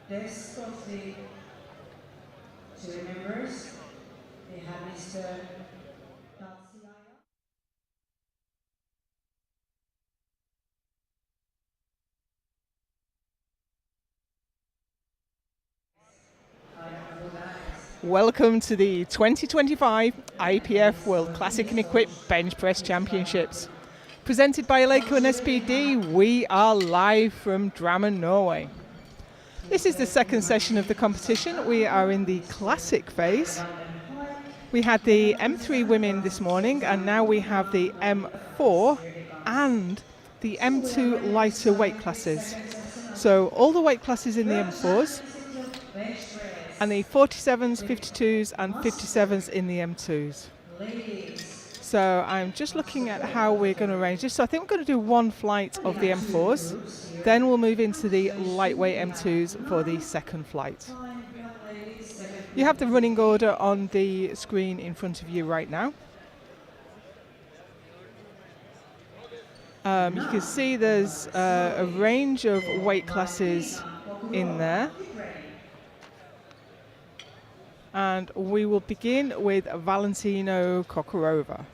Rest of the jury members, they have Mr. Tatsiaya. Welcome to the 2025 IPF World Classic and Equip Bench Press Championships. Presented by Eleiko and SPD, we are live from Drammen, Norway. This is the second session of the competition. We are in the classic phase. We had the M3 women this morning, and now we have the M4 and the M2 lighter weight classes. So all the weight classes in the M4s, and the 47s, 52s and 57s in the M2s. So I'm just looking at how we're going to arrange this. So I think we're going to do one flight of the M4s, then we'll move into the lightweight M2s for the second flight. You have the running order on the screen in front of you right now. You can see there's a range of weight classes in there. And we will begin with Valentino Kokorova.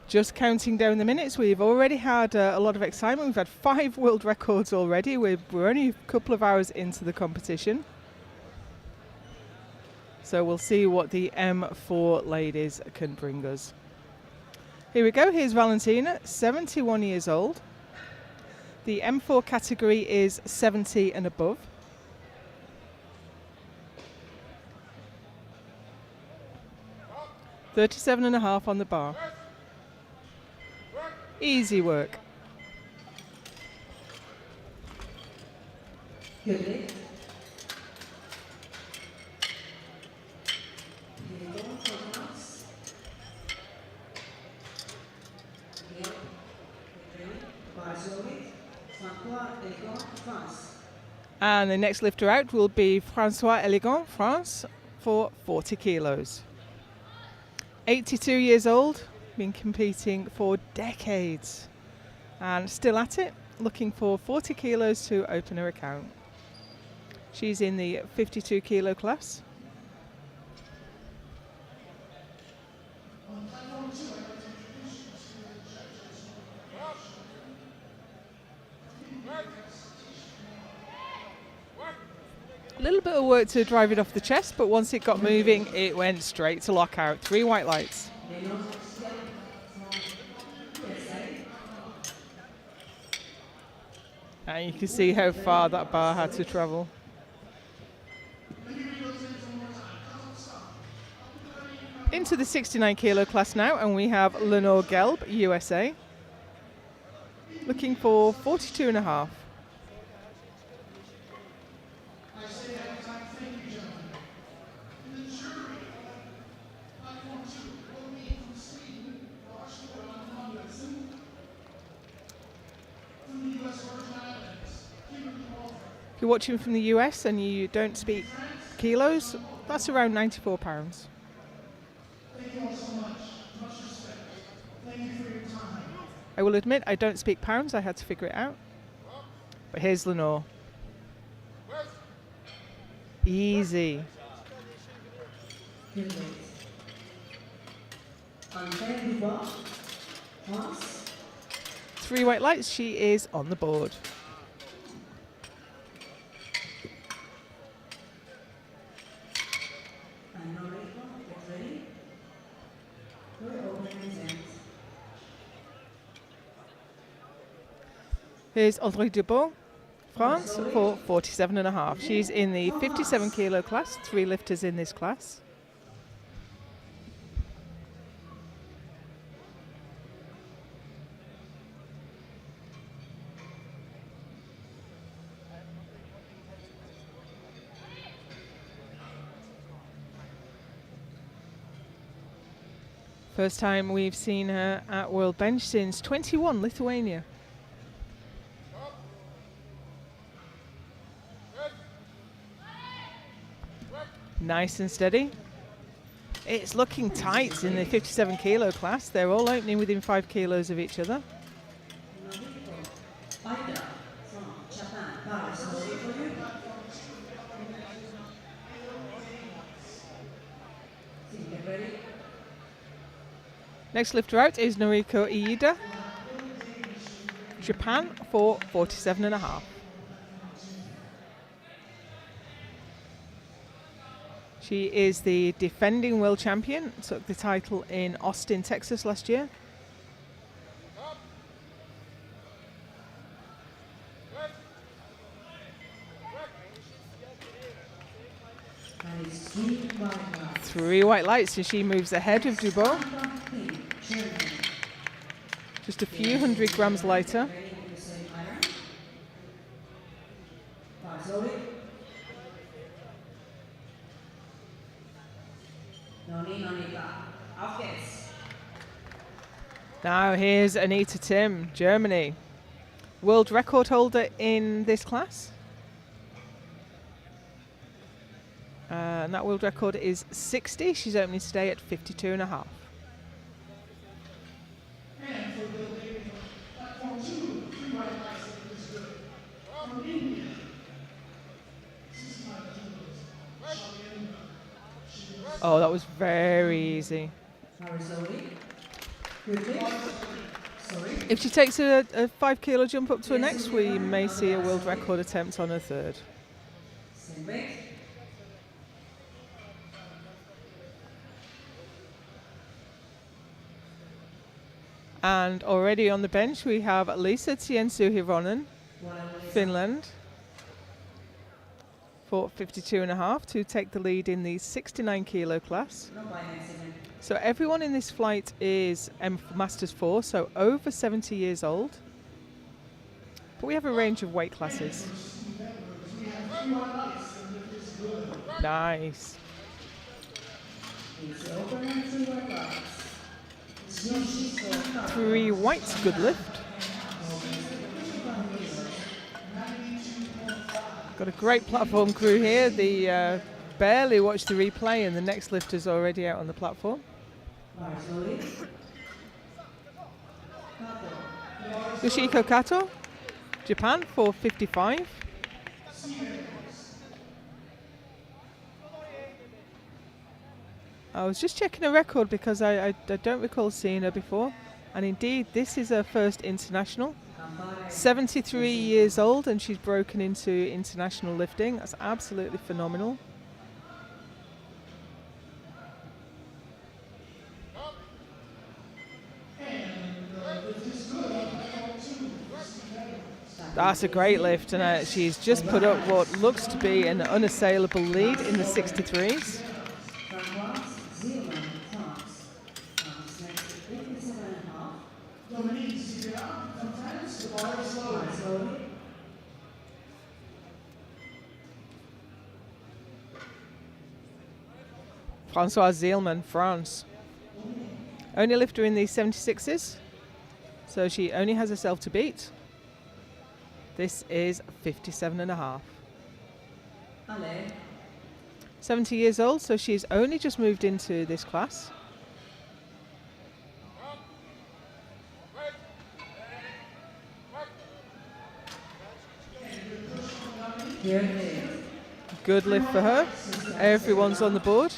Just counting down the minutes, we've already had a lot of excitement. We've had 5 world records already. We're only a couple of hours into the competition. So we'll see what the M4 ladies can bring us. Here we go, here's Valentina, 71 years old. The M4 category is 70 and above. .37.5 on the bar. Easy work. Good. And the next lifter out will be François Elegant, France, for 40 kilos. 82 years old, been competing for decades, and still at it, looking for 40 kilos to open her account. She's in the 52 kilo class. A little bit of work to drive it off the chest, but once it got moving, it went straight to lockout. 3 white lights. And you can see how far that bar had to travel. Into the 69 kilo class now, and we have Lenore Gelb, USA, looking for 42.5. If you're watching from the US and you don't speak kilos, that's around 94 pounds. I will admit I don't speak pounds, I had to figure it out. But here's Lenore. Easy. 3 white lights, she is on the board. Here's Audrey Dubot, France, for 47.5. She's in the 57 kilo class, 3 lifters in this class. First time we've seen her at World Bench since 21, Lithuania. Nice and steady. It's looking tight in the 57 kilo class. They're all opening within 5 kilos of each other. Aida from Japan. Power slowly for you. Get ready. Next lifter out is Noriko Iida, Japan, for 47.5. She is the defending world champion, took the title in Austin, Texas last year. And it's 3 white lights. 3 white lights and she moves ahead of Dubois. Just a few 100 grams lighter. Now here's Anita Tim, Germany. World record holder in this class. And that world record is 60. She's opening today at 52.5. Oh, that was very easy. If she takes a 5 kilo jump up to her next, we may see a world record attempt on her third. And already on the bench we have Lisa Tiensu Hironen, Finland, for 52.5 to take the lead in the 69 kilo class. So everyone in this flight is Masters 4, so over 70 years old. But we have a range of weight classes. Nice. 3 whites, good lift. Got a great platform crew here. They barely watched the replay and the next lifter's already out on the platform. Yoshiko Kato, Japan, for 55. I was just checking a record because I don't recall seeing her before. And indeed, this is her first international. 73 years old and she's broken into international lifting. That's absolutely phenomenal. That's a great lift, and she's just put up what looks to be an unassailable lead in the 63s. Françoise Zielman, France. Only lifter in the 76s, so she only has herself to beat. This is 57.5. 70 years old, so she's only just moved into this class. Good lift for her. Everyone's on the board.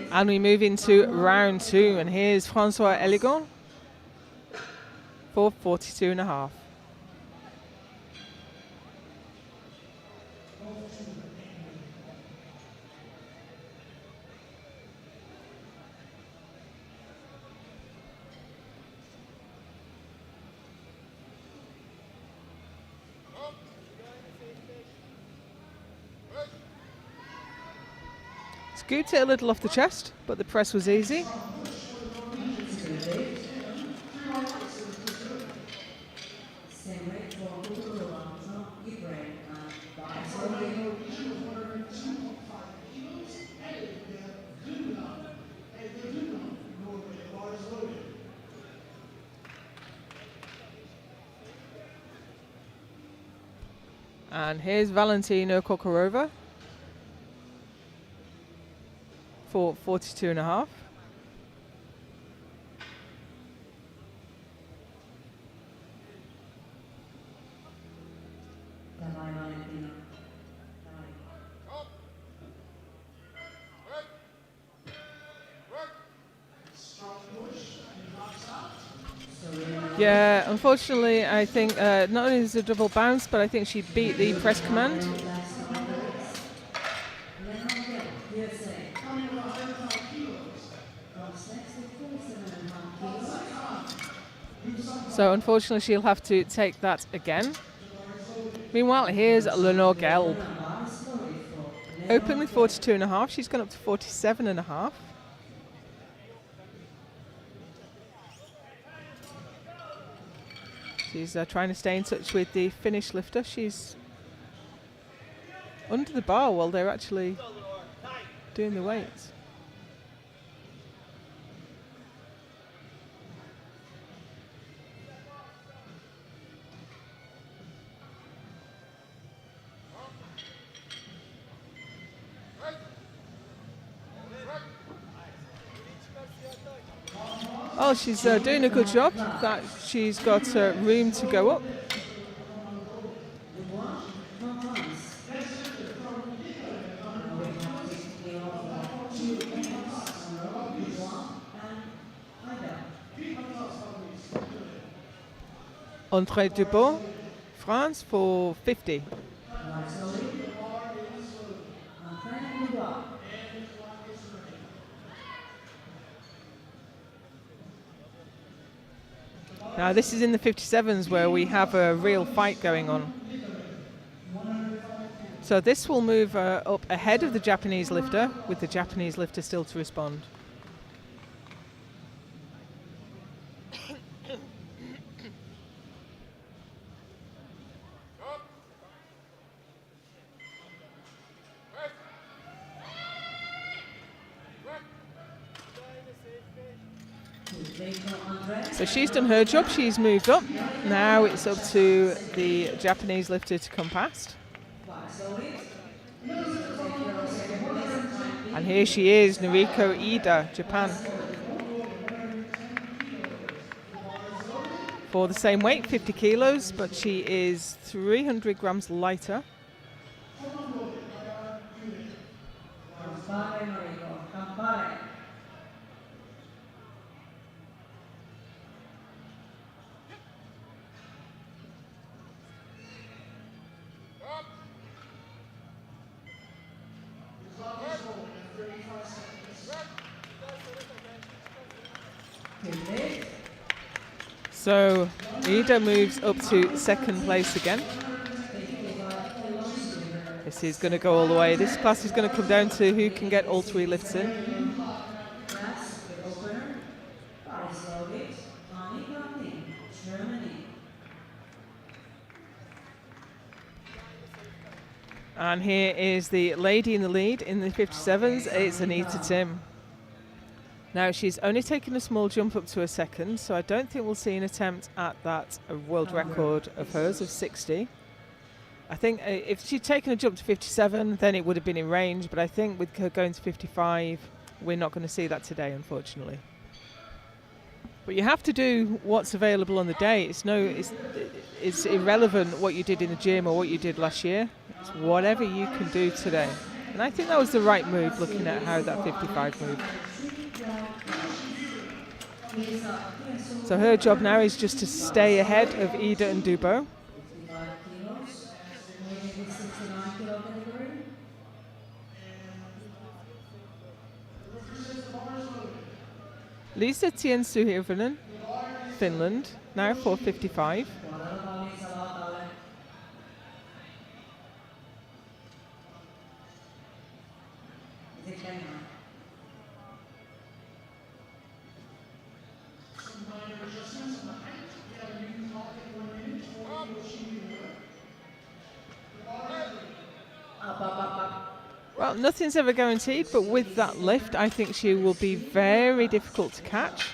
And we move into round 2, and here's François Eligon for 42.5. Scooped it a little off the chest, but the press was easy. And here's Valentina Kokorova for 42.5. Давай, Валентина. Yeah, unfortunately, I think not only is it a double bounce, but I think she beat the press command. So unfortunately, she'll have to take that again. Meanwhile, here's Lenore Gelb. Open with 42.5. She's gone up to 47.5. She's trying to stay in touch with the Finnish lifter. She's under the bar while they're actually doing the weights. Oh, she's doing a good job. That she's got room to go up. André Dubois, France for 50. Now this is in the 57s where we have a real fight going on. So this will move up ahead of the Japanese lifter, with the Japanese lifter still to respond. So she's done her job, she's moved up. Now it's up to the Japanese lifter to come past. And here she is, Noriko Ida, Japan. For the same weight, 50 kilos, but she is 300 grams lighter. So Ida moves up to second place again. This is going to go all the way. This class is going to come down to who can get all three lifts in. And here is the lady in the lead in the 57s. It's Anita Tim. Now she's only taken a small jump up to a second, so I don't think we'll see an attempt at that world record of hers of 60. I think if she'd taken a jump to 57, then it would have been in range, but I think with her going to 55, we're not going to see that today, unfortunately. But you have to do what's available on the day. It's irrelevant what you did in the gym or what you did last year. It's whatever you can do today. And I think that was the right move, looking at how that 55 moved. So her job now is just to stay ahead of Ida and Dubois. Lisa Tiensuhirvonen, Finland, now for 55. Well, nothing's ever guaranteed, but with that lift, I think she will be very difficult to catch.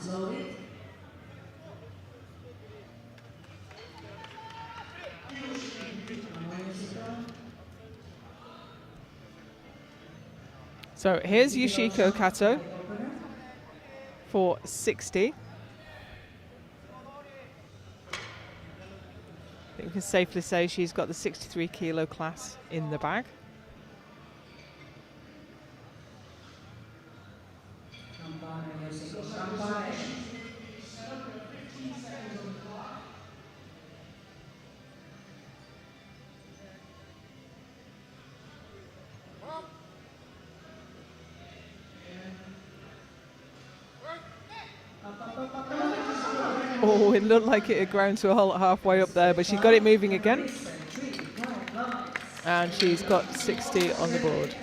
slowly. So here's Yoshiko Kato for 60. I think we can safely say she's got the 63 kilo class in the bag. Oh, it looked like it had ground to a halt halfway up there, but she got it moving again. And she's got 60 on the board.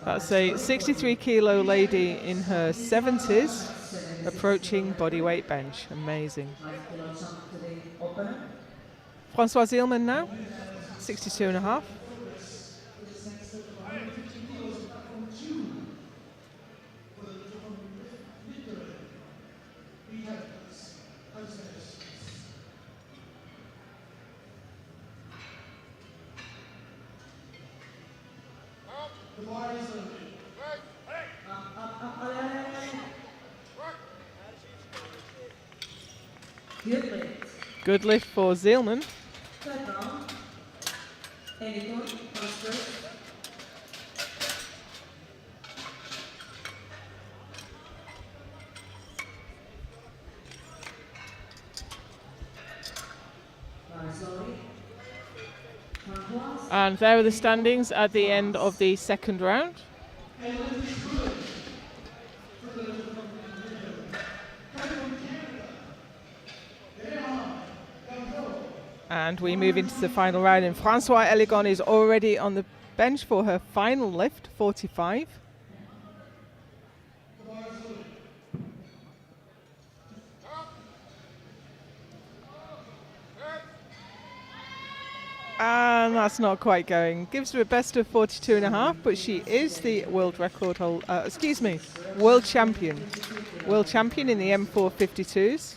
That's a 63 kilo lady in her 70s approaching bodyweight bench. Amazing. François Zielman now, 62 and a half. Good lift for Zielman. And there are the standings at the end of the second round. And we move into the final round, and Françoise Eligon is already on the bench for her final lift, 45. And that's not quite going. Gives her a best of 42 and a half, but she is the world record holder, world champion. World champion in the M4 52s.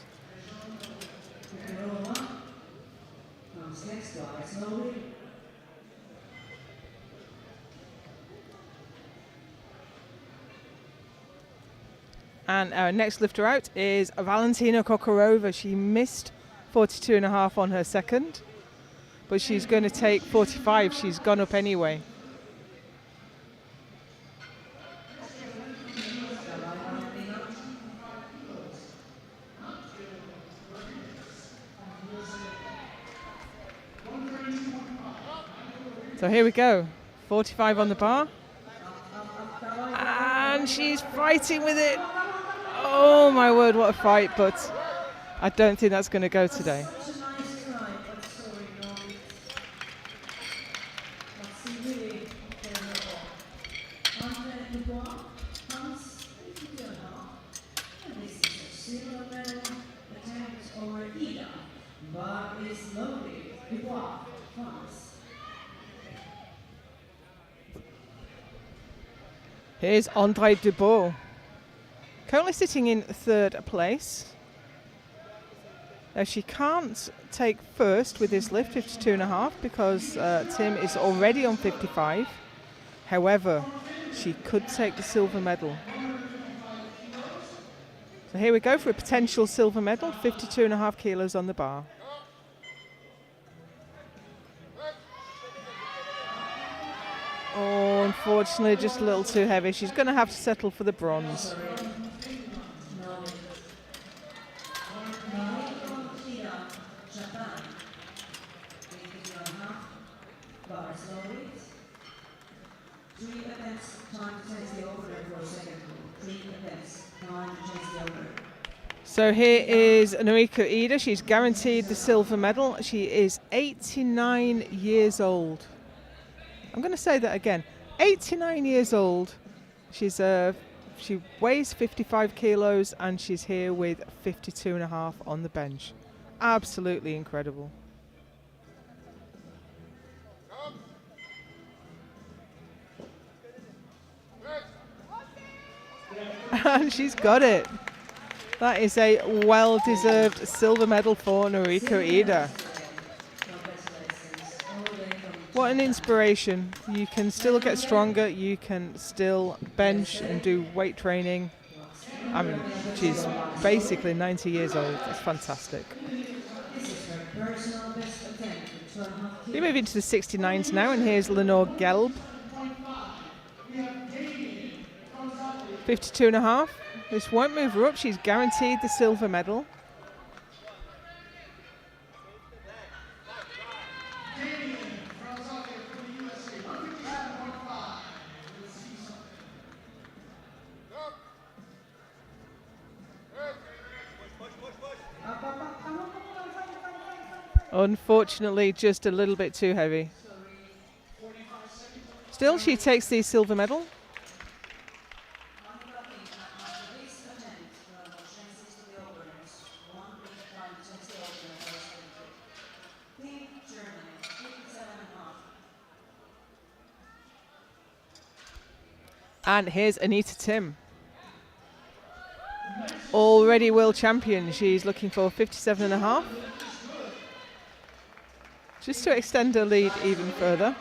And our next lifter out is Valentina Kokorova. She missed 42 and a half on her second, but she's going to take 45. She's gone up anyway. So here we go, 45 on the bar. And she's fighting with it. Oh my word, what a fight, but I don't think that's going to go today. Here's André Dubois, currently sitting in third place. Now she can't take first with this lift, 52 and a half, because Tim is already on 55. However, she could take the silver medal. So here we go for a potential silver medal, 52 and a half kilos on the bar. Oh, unfortunately, just a little too heavy. She's going to have to settle for the bronze. So here is Noriko Ida. She's guaranteed the silver medal. She is 89 years old. I'm going to say that again. 89 years old. She weighs 55 kilos and she's here with 52 and a half on the bench. Absolutely incredible. And she's got it. That is a well-deserved silver medal for Noriko Ida. Congratulations. All the way from What an inspiration. You can still get stronger, you can still bench and do weight training. I mean, she's basically 90 years old. It's fantastic. this is her personal best attempt in 12.5 We move into the 69s now, and here's Lenore Gelb. 52.5. This won't move her up. She's guaranteed the silver medal. Unfortunately, just a little bit too heavy. Still, she takes the silver medal. And here's Anita Tim. Already world champion. She's looking for 57.5. Just to extend her lead even further.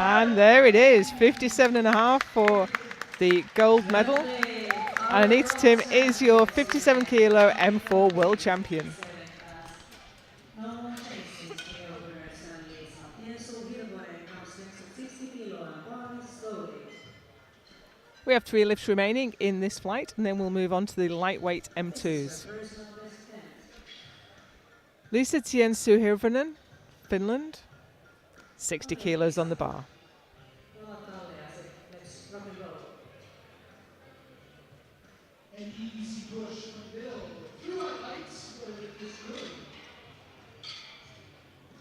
And there it is, 57.5 for the gold medal. And Anita Tim is your 57 kilo M4 world champion. We have 3 lifts remaining in this flight, and then we'll move on to the lightweight M2s. Lisa Tiensu-Hirvonen, Finland, 60 kilos on the bar. An easy push from Bill. Through our lights, but it is good.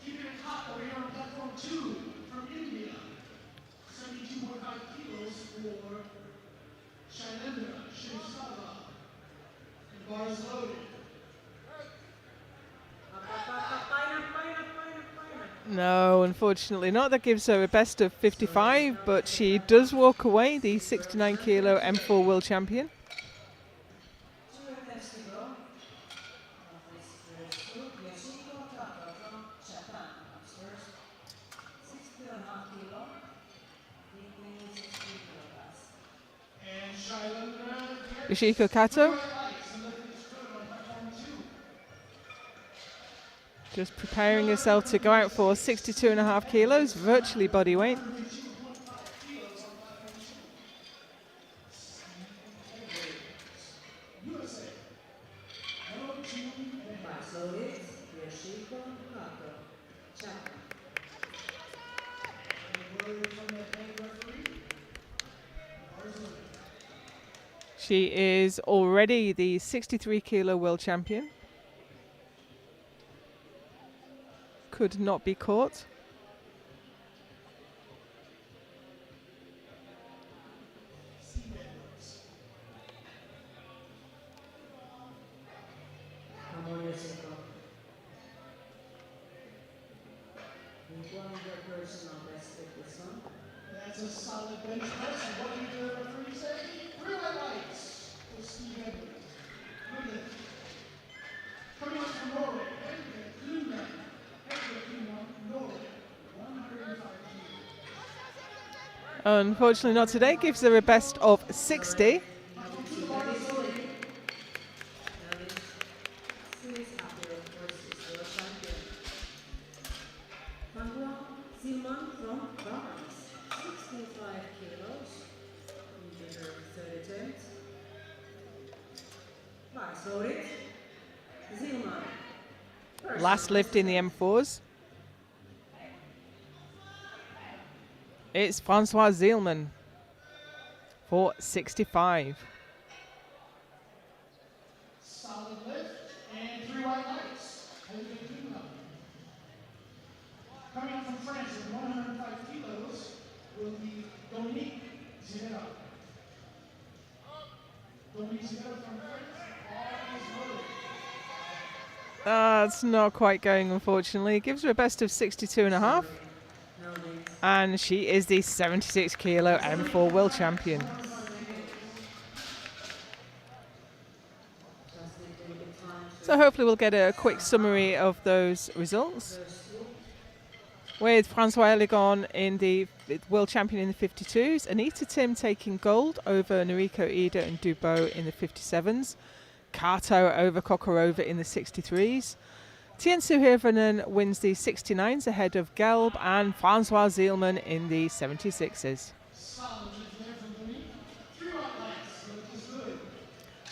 Keeping it hot over here on platform 2 from India. 72.5 kilos for Shailendra Shivsava. And bars loaded. No, unfortunately not. That gives her a best of 55, but she does walk away, the 69 kilo M4 world champion. Yoshiko Kato. Just preparing herself to go out for 62.5 kilos, virtually body weight. She is already the 63 kilo world champion. Could not be caught. That's a solid bench press. And what did the referee say? 3 red lights for Steve Edwards. Good lift. Coming up from Norway, Edgar Kluman. Edgar Kluman, Norway, 105 kilos. Unfortunately not today, gives her a best of 60. Last lift in the M4s. It's Francois Zielman for 65. Solid lift and 3 white lights. Heavy clean up. Coming up from France at 105 kilos will be Dominique Zinera. Dominique Zinera from France. All is loaded. It's not quite going, unfortunately. Gives her a best of 62.5. And she is the 76 kilo M4 world champion. So hopefully we'll get a quick summary of those results. With Francois Legon in the world champion in the 52s, Anita Tim taking gold over Noriko Ida and Dubois in the 57s, Kato over Kokorova in the 63s, Tiensu Hirvonen wins the 69s ahead of Gelb, and Francois Zielman in the 76s.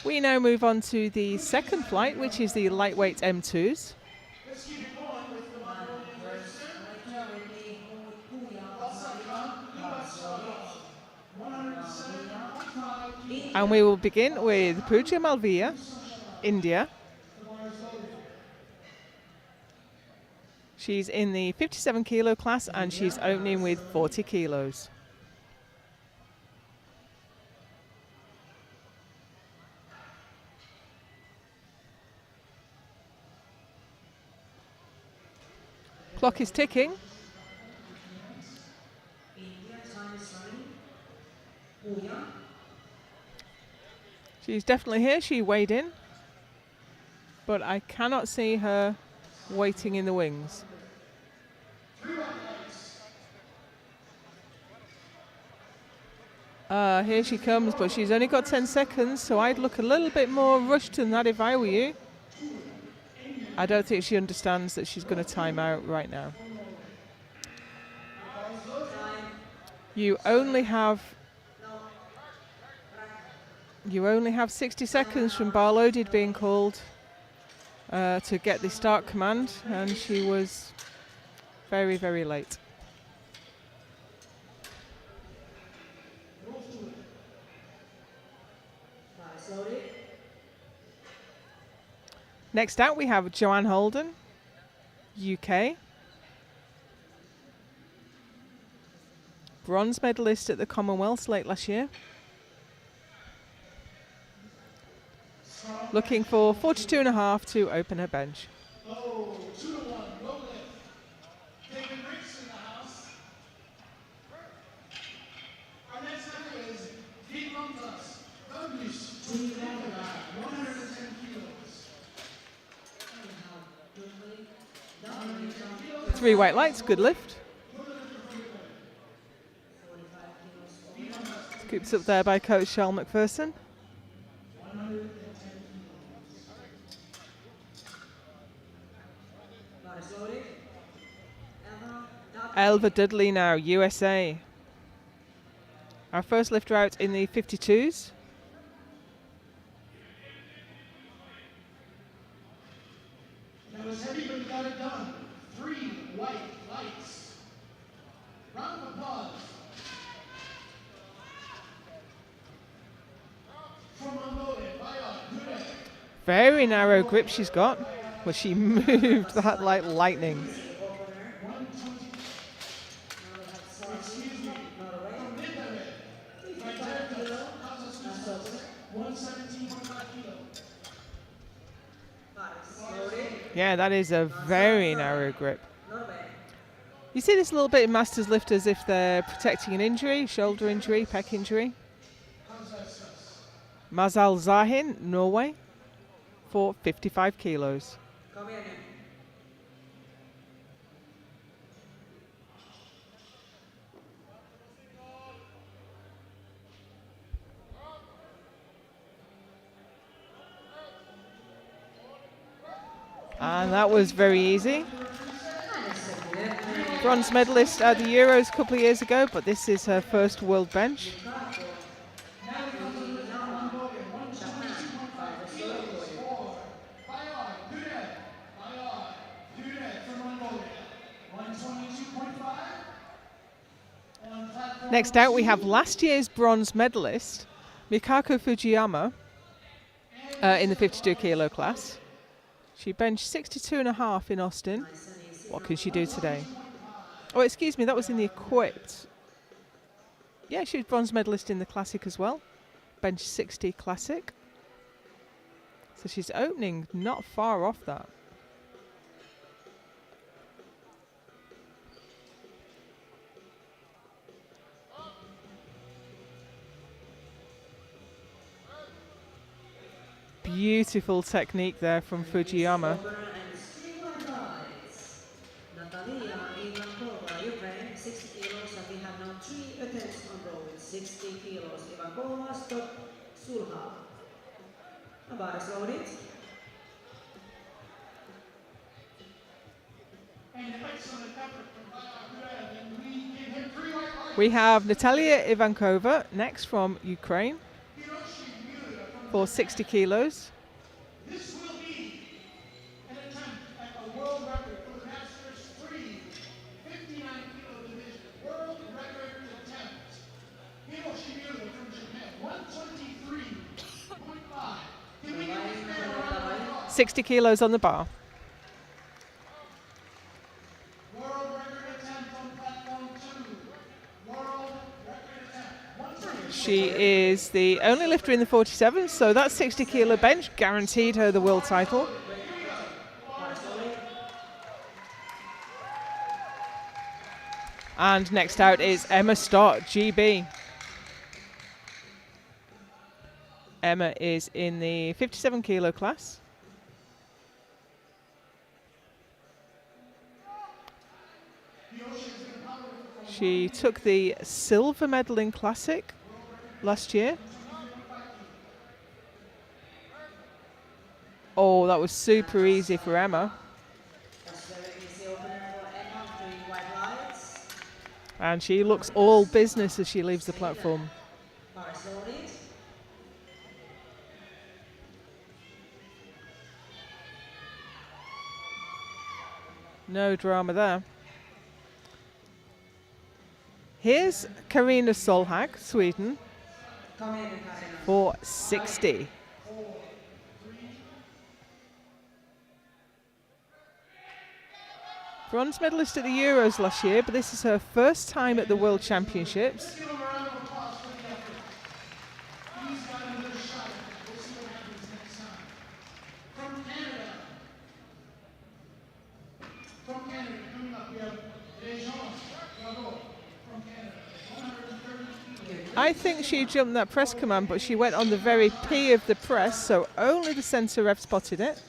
We now move on to the second flight, which is the lightweight M2s. And we will begin with Pooja Malviya, India. She's in the 57 kilo class and she's opening with 40 kilos. Clock is ticking. She's definitely here. She weighed in, but I cannot see her waiting in the wings. Here she comes, but she's only got 10 seconds, so I'd look a little bit more rushed than that if I were you. I don't think she understands that she's going to time out right now. You only have 60 seconds from bar loaded being called to get the start command, and she was very, very late. Next out we have Joanne Holden, UK. Bronze medalist at the Commonwealths late last year. Looking for 42.5 to open her bench. Oh, 2-1, low lift. David Ricks in the house. Our next member is Dean Montas. Douglas, 110 kilos. 3 white lights, good lift. Scoops up there by coach Charles McPherson. Elva Dudley now, USA. Our first lifter out in the 52s. That was heavy, but he got it done. 3 white lights. Round of applause. From Mongolia, Bayard Gure. Very narrow grip she's got, but she moved that like lightning. 120. Excuse me. From Midland, 117.5 kilos. Yeah, that is a very narrow grip. You see this a little bit in Masters lifters if they're protecting an injury, shoulder injury, pec injury. Mazal Zahin, Norway, for 55 kilos. And that was very easy. Bronze medalist at the Euros a couple of years ago, but this is her first world bench. Next out, we have last year's bronze medalist, Mikako Fujiyama, in the 52 kilo class. She benched 62.5 in Austin. What can she do today? Oh, excuse me, that was in the equipped. Yeah, she was bronze medalist in the classic as well. Bench 60 classic. So she's opening not far off that. Beautiful technique there from Fujiyama. Natalia Ivankova, Ukraine, 60 kilos, and we have now 3 attempts on row with 60 kilos. Ivankova, stop, Sulha. Bar is loaded. And an excellent effort from Grad, and we give him 3 white lights. We have Natalia Ivankova next from Ukraine for 60 kilos. This will be an attempt at a world record for the Masters 3 59 kilo division. World record attempt. Hiroshi Miura from Japan, 123.5. Can we get this man a round of applause? 60 kilos on the bar. World record attempt on platform 2. World record attempt. 123. She is the only lifter in the 47, so that 60 kilo bench guaranteed her the world title. And next out is Emma Stott, GB. Emma is in the 57 kilo class. She took the silver medal in Classic last year. Oh, that was super easy for Emma. That's very easy opener for Emma, 3 white lights. And she looks all business as she leaves the platform. Bar is loaded. No drama there. Here's Karina Solhag, Sweden, Come in, Karina. for 60. Bronze medalist at the Euros last year, but this is her first time at the World Championships. Give him a round of applause for the effort. He's got another shot at it. We'll see what happens next time. From Canada, coming up, we have Lejean Bravo from Canada, 130 kilos. I think she jumped that press command, but she went on the very P of the press, so only the centre ref spotted it.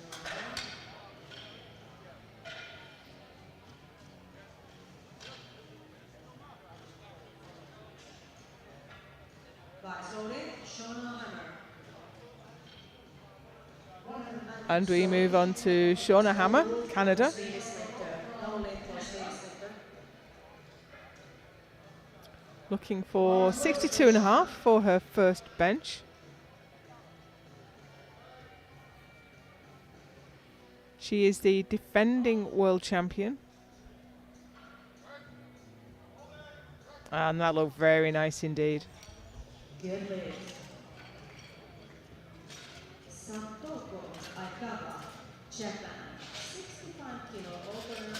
Bar is loaded. Shona Hammer. And we move on to Shauna Hammer, Canada. Swedish lifter. No late for Swedish lifter. Looking for 62.5 for her first bench. She is the defending world champion. And that looked very nice indeed. Good lift. Santoko Aikawa, Japan, 65 kilo opener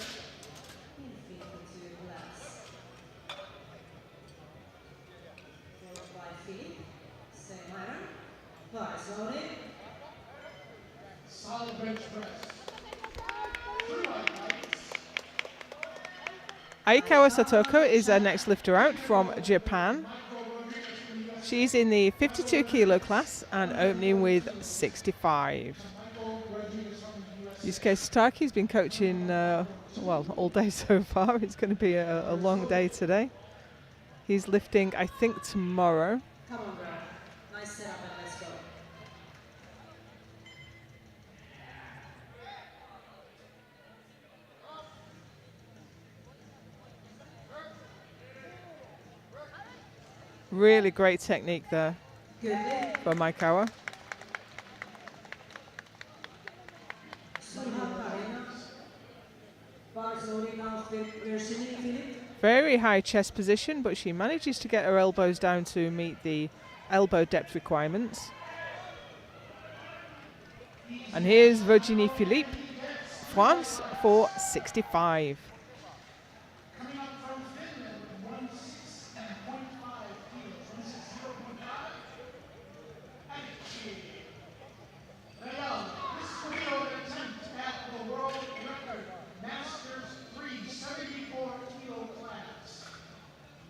in 52 class. Followed by Philip, same iron. Bar is loaded. Solid bench press. 3 white lights. Aikawa Satoko is our next lifter out from Japan. She's in the 52 kilo class and opening with 65. Yusuke Sataki's been coaching, well, all day so far. It's going to be a long day today. He's lifting, I think, tomorrow. Come on, girl. Nice setup and let's go. Really great technique there Good lift. from Aikawa. Sulha Karina. Bar is loaded now with Virginie Philip. very high chest position, but she manages to get her elbows down to meet the elbow depth requirements. And here's Virginie Philippe, France, for 65. Coming up from Finland, 16.5 kilos, 16.0.5. Now, this is the real attempt at the world record, Masters 374 kilo class.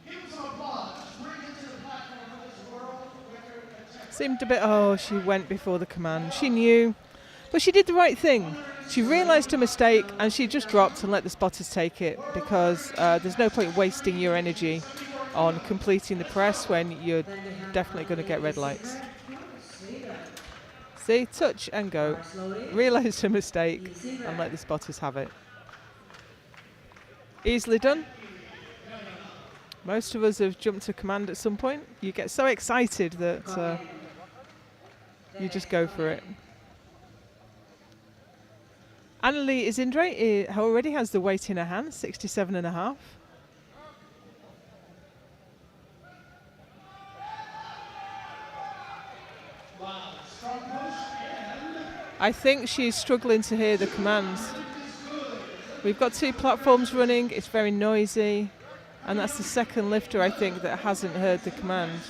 Give them some applause. Bring it to the platform for this world record attempt. Seemed a bit, oh, she went before the command. She knew, but she did the right thing. She realised her mistake and she just dropped and let the spotters take it, because there's no point wasting your energy on completing the press when you're definitely going to get red lights. See, touch and go. Realised her mistake and let the spotters have it. Easily done. Most of us have jumped to command at some point. You get so excited that you just go for it. Annalie Isindre already has the weight in her hand, 67.5. I think she's struggling to hear the commands. We've got 2 platforms running, it's very noisy, and that's the second lifter, I think, that hasn't heard the command.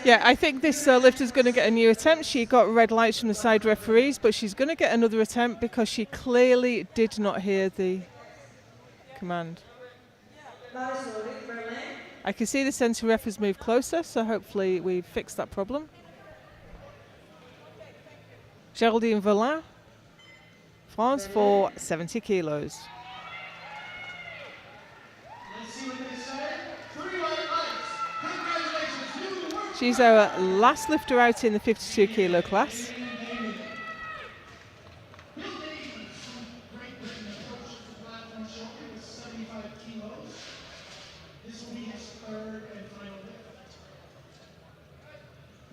I think this lifter's going to get a new attempt. She got red lights from the side referees, but she's going to get another attempt because she clearly did not hear the command. I can see the centre ref has moved closer, so hopefully we've fixed that problem. Geraldine Verlin, France, for 70 kilos. She's our last lifter out in the 52 kilo class.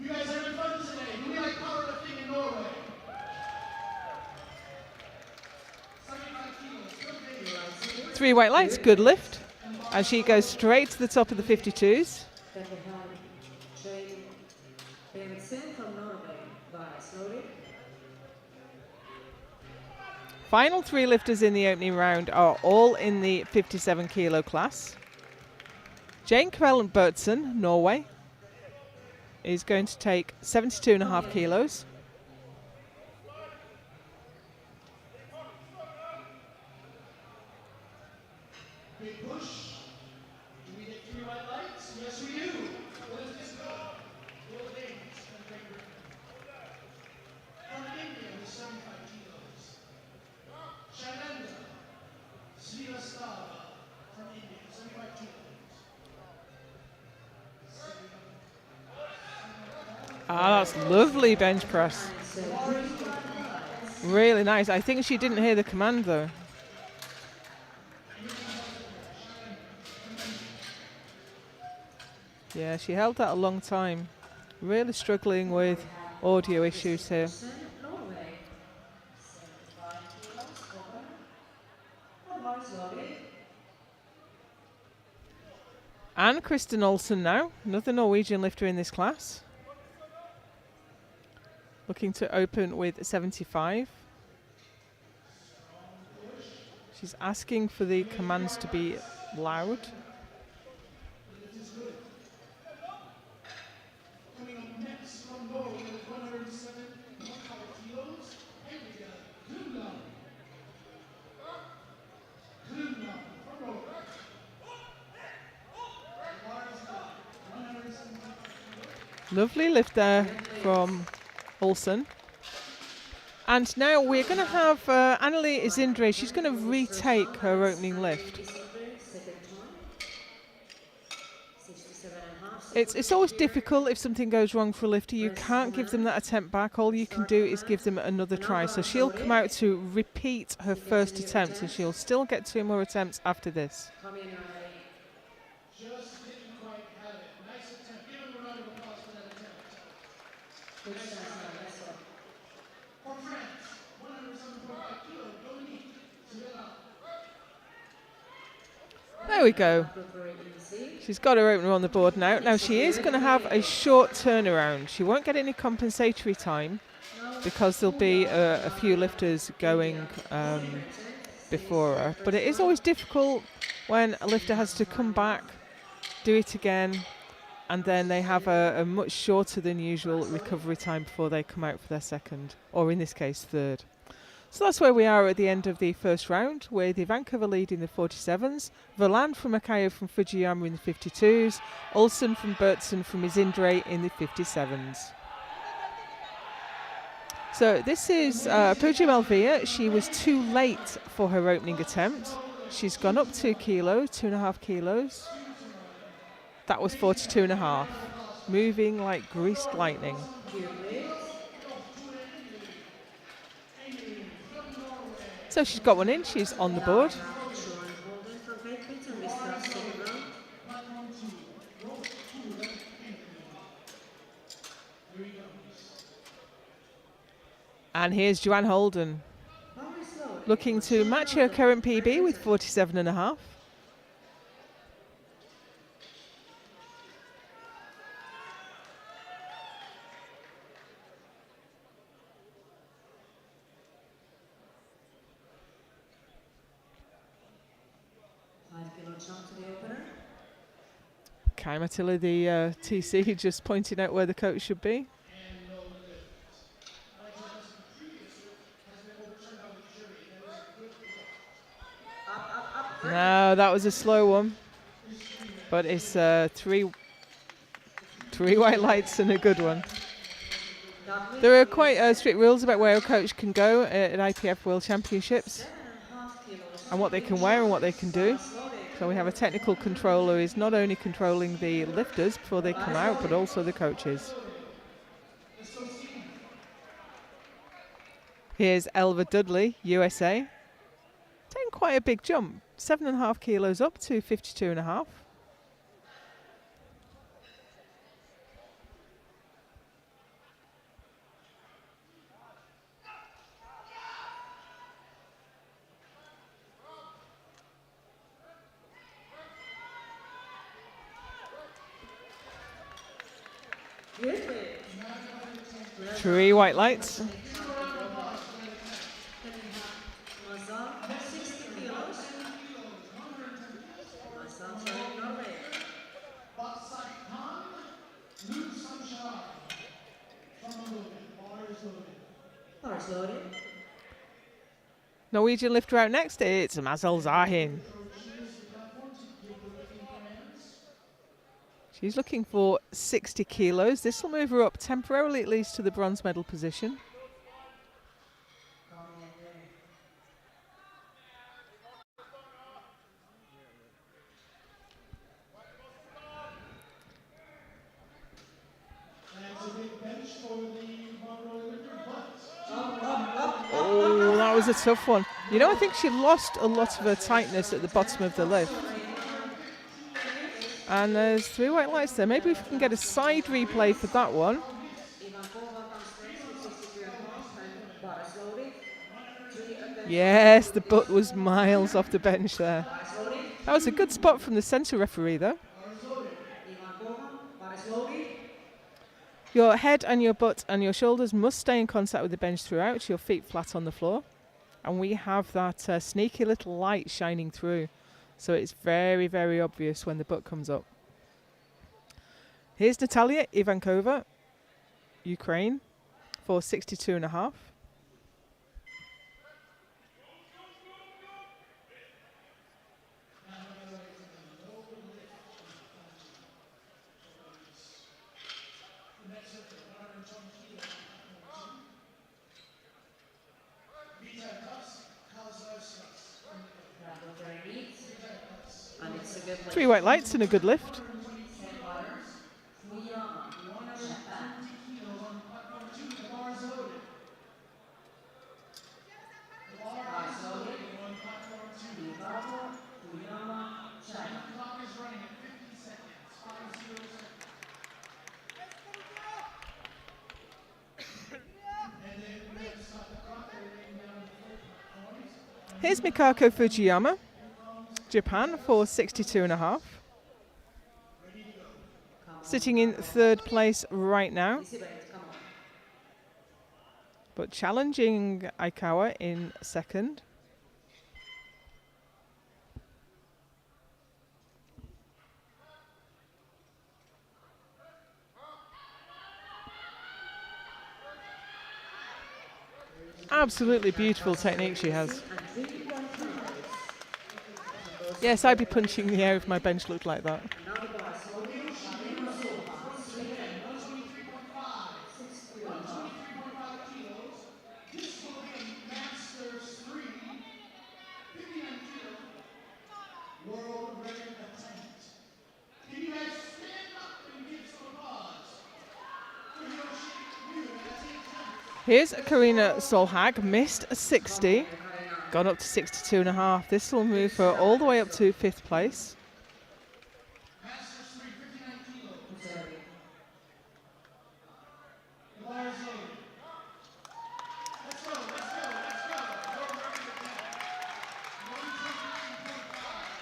You guys having fun today? Do we like powerlifting in Norway? 75 kilos, good 3 white lights, good lift. And she goes straight to the top of the 52s. Final 3 lifters in the opening round are all in the 57 kilo class. Jane Kvelden Bertsen, Norway, is going to take 72.5 kilos. Big push. Do we get 3 white lights? Yes, we do. What does this go? Will Davies from Great Britain. From India with 75 kilos. Shailendra Srivastava from India, 75 kilos. Ah, that's lovely bench press. Really nice. I think she didn't hear the command though. Yeah, she held that a long time. Really struggling with audio issues here. And Kristen Olsen now, another Norwegian lifter in this class. Looking to open with 75. She's asking for the commands to be loud. Coming up next from Norway with 107 kilos, Henrika Grunland. Grunland from Norway. Lovely lift there from Olsen. And now we're going to have Annalie Isindre. She's going to retake her opening lift. It's always difficult if something goes wrong for a lifter. You can't give them that attempt back. All you can do is give them another try. So she'll come out to repeat her first attempt, and she'll still get 2 more attempts after this. Come in, Just didn't quite have it. Nice attempt. Give him a round of applause for that attempt. good chance now, that's all. For France, 107.5 kilo, Dominique Sevilla. There we go. Very easy. She's got her opener on the board now. Now she is going to have a short turnaround. She won't get any compensatory time because there'll be a few lifters going before her. But it is always difficult when a lifter has to come back, do it again, and then they have a much shorter than usual recovery time before they come out for their second, or in this case, third. So that's where we are at the end of the first round, with Ivankova leading the 47s, Verland from Akayev from Fujiyama in the 52s, Olsen from Bertson from Izindre in the 57s. So this is Pooja Malviya. She was too late for her opening attempt. She's gone up 2 kilos, 2.5 kilos. That was 42.5, moving like greased lightning. So she's got one in, she's on the board. And here's Joanne Holden, looking to match her current PB with 47.5. Kai Mattila, the TC, just pointing out where the coach should be. No, that was a slow one. But it's three white lights and a good one. There are quite strict rules about where a coach can go at IPF World Championships and what they can wear and what they can do. So we have a technical controller who is not only controlling the lifters before they come out, but also the coaches. Here's Elva Dudley, USA. Taking quite a big jump, 7.5 kilos up to 52.5. Three white lights. Norwegian lifter out next, it's Mazel Zahin. She's looking for 60 kilos. This will move her up temporarily, at least, to the bronze medal position. Oh, that was a tough one. You know, I think she lost a lot of her tightness at the bottom of the lift. And there's three white lights there. Maybe if we can get a side replay for that one. Yes, the butt was miles off the bench there. That was a good spot from the centre referee, though. Your head and your butt and your shoulders must stay in contact with the bench throughout, your feet flat on the floor. And we have that sneaky little light shining through. So it's very, very obvious when the butt comes up. Here's Natalia Ivankova, Ukraine, for 62.5. Three white lights and a good lift. Here's Mikako Fujiyama, Japan, for 62.5. Sitting in third place right now, Isibet, come on. but challenging Aikawa in second. Absolutely beautiful technique she has. And 3 1 Yes, I'd be punching the air if my bench looked like that. Now the bar is loaded. Emma Sulha, 123.5 kilos. This will be Masters 3, 59 kilo world record attempt. Can you guys stand up and give some applause for Hiroshi Miura? That's 8 times. Here's Karina Solhag, missed a 60, gone up to 62.5. This will move her all the way up to 5th place. Masters 3, 59 kilo. Observing. The bar is loaded. Let's go, let's go, let's go. World record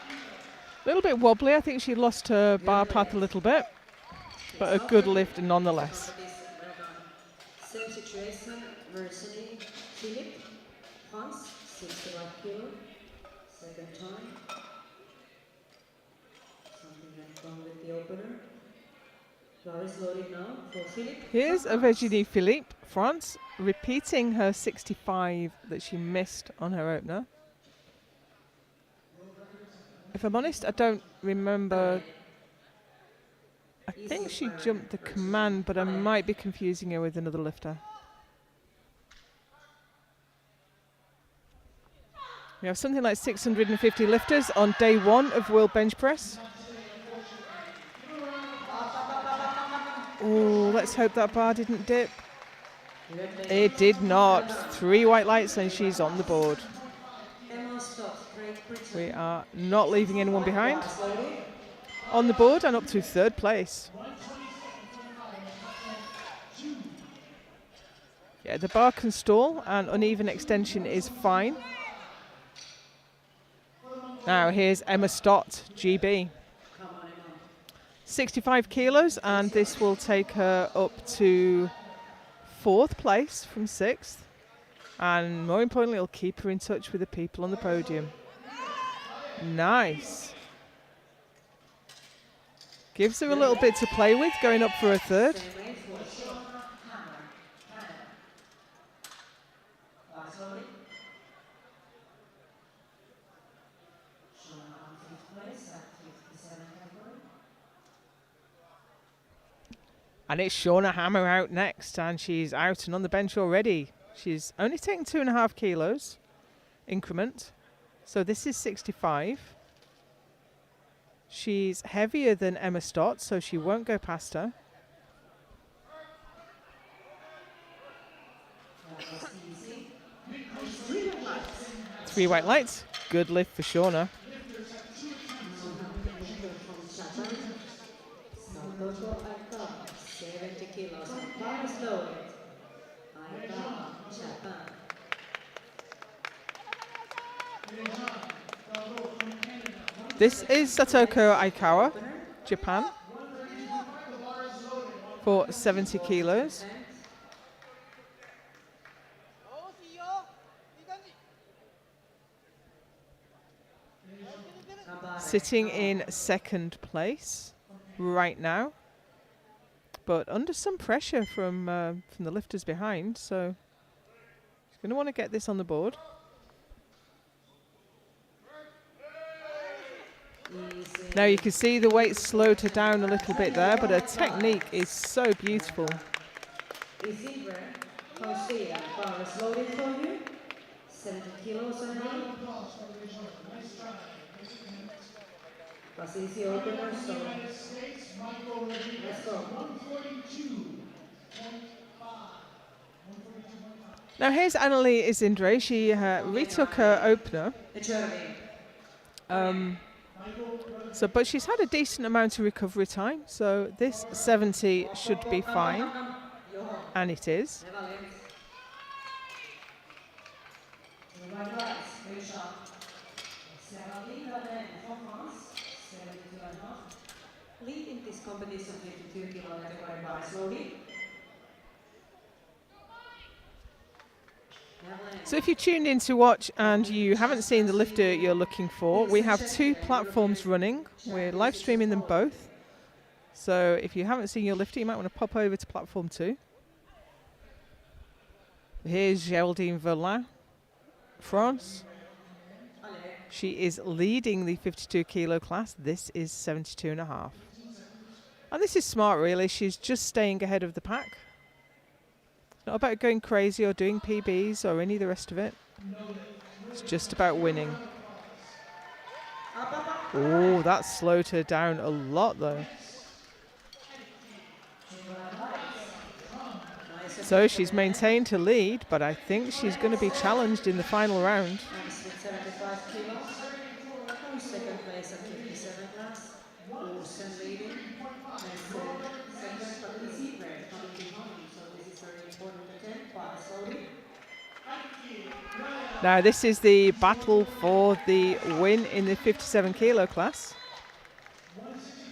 attempt. A little bit wobbly, I think she lost her bar path a little bit, but a good lift nonetheless. Well done. Same situation, Mercedes, Philip, Hans, 61 kilo. Second time. Something went wrong with the opener. Bar is loaded now for Philip. Here's Virginie Philippe, France, repeating her 65 that she missed on her opener. If I'm honest, I don't remember. I think she jumped the command, but I might be confusing her with another lifter. We have something like 650 lifters on day 1 of World Bench Press. Oh, let's hope that bar didn't dip. It did not. 3 white lights and she's on the board. Emma stops, Great Britain. We are not leaving anyone behind. Bar is loaded. On the board and up to 3rd place. Yeah, the bar can stall and uneven extension is fine. Now here's Emma Stott, GB. Come on, Emma. 65 kilos, and this will take her up to 4th place from 6th. And more importantly, it'll keep her in touch with the people on the podium. Nice. Gives her a little bit to play with, going up for a 3rd. Same way for Shona Hammer, Canada. Bar is loaded. Shona on 5th place at 57 category. And it's Shauna Hammer out next, and she's out and on the bench already. She's only taken 2.5 kilos increment, so this is 65. She's heavier than Emma Stott, so she won't go past her. That was easy. 3 lights. 3 white lights. Good lift for Shauna. From Japan. Sakoko Aikawa, 70 kilos. Bar is loaded. Aikawa, Japan. This is Satoko Aikawa, Japan, for 70 kilos. Sitting in 2nd place right now, but under some pressure from the lifters behind, so she's going to want to get this on the board. Now you can see the weight slowed her down a little bit there, but her technique is so beautiful. Isidre Garcia, bar is loaded for you. 70 kilos and now. Was easy opener, so let's go. Now here's Annalie Isindre. She retook her opener. But she's had a decent amount of recovery time, so this 70 should be fine, and it is. Good shot. Geraldine Gardin from France, 72.5. Lead in this competition 52 kilo category by slowly. So if you tuned in to watch and you haven't seen the lifter you're looking for, we have two platforms running. We're live streaming them both. So if you haven't seen your lifter, you might want to pop over to platform 2. Here's Geraldine Verlin, France. She is leading the 52 kilo class. This is 72.5. And this is smart, really. She's just staying ahead of the pack. Not about going crazy or doing PBs or any of the rest of it. It's just about winning. Oh, that slowed her down a lot, though. So she's maintained her lead, but I think she's going to be challenged in the final round. 75 kilos. Second place at 57 class. Olsen leading. And second, but easy player coming behind. So this is very important attempt by slowly. Now this is the battle for the win in the 57 kilo class.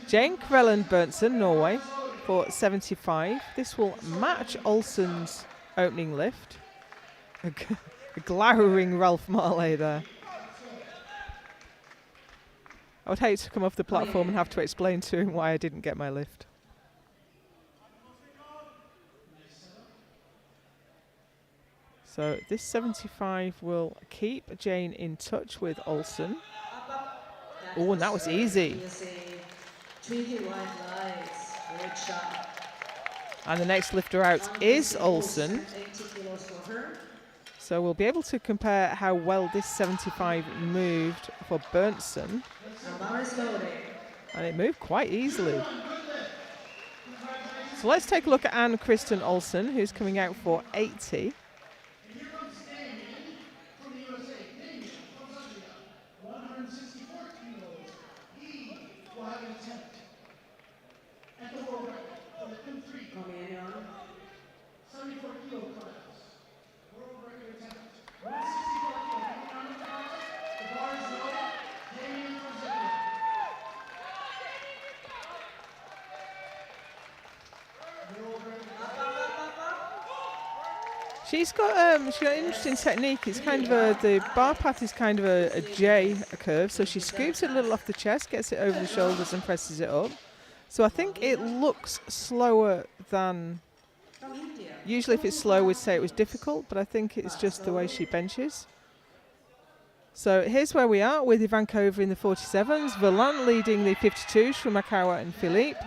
Jane Krellen Berntsen, Norway, for 75. This will match Olsen's opening lift. A glowering Ralph Marley there. I would hate to come off the platform and have to explain to him why I didn't get my lift. So this 75 will keep Jane in touch with Olsen. Oh, and that was easy. And the next lifter out is Olsen. So we'll be able to compare how well this 75 moved for Berntsen. And it moved quite easily. So let's take a look at Anne Kristen Olsen, who's coming out for 80. She's got an interesting technique. It's kind of the bar path is kind of a J curve, so she scoops it a little off the chest, gets it over the shoulders and presses it up. So I think it looks slower than, usually if it's slow we'd say it was difficult, but I think it's just the way she benches. So here's where we are with Ivankova in the 47s, Verlan leading the 52s from Makawa and Philippe,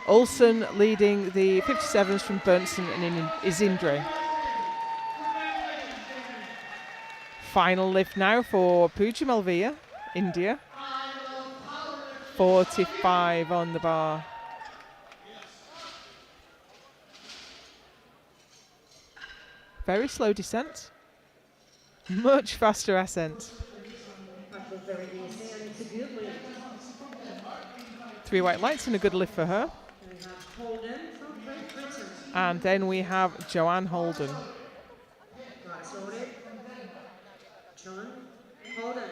Olsen leading the 57s from Berntsen and Izindre. Final lift now for Pooja Malviya, India. 45 on the bar. Very slow descent. Much faster ascent. 3 white lights and a good lift for her. And then we have Joanne Holden. John Holden.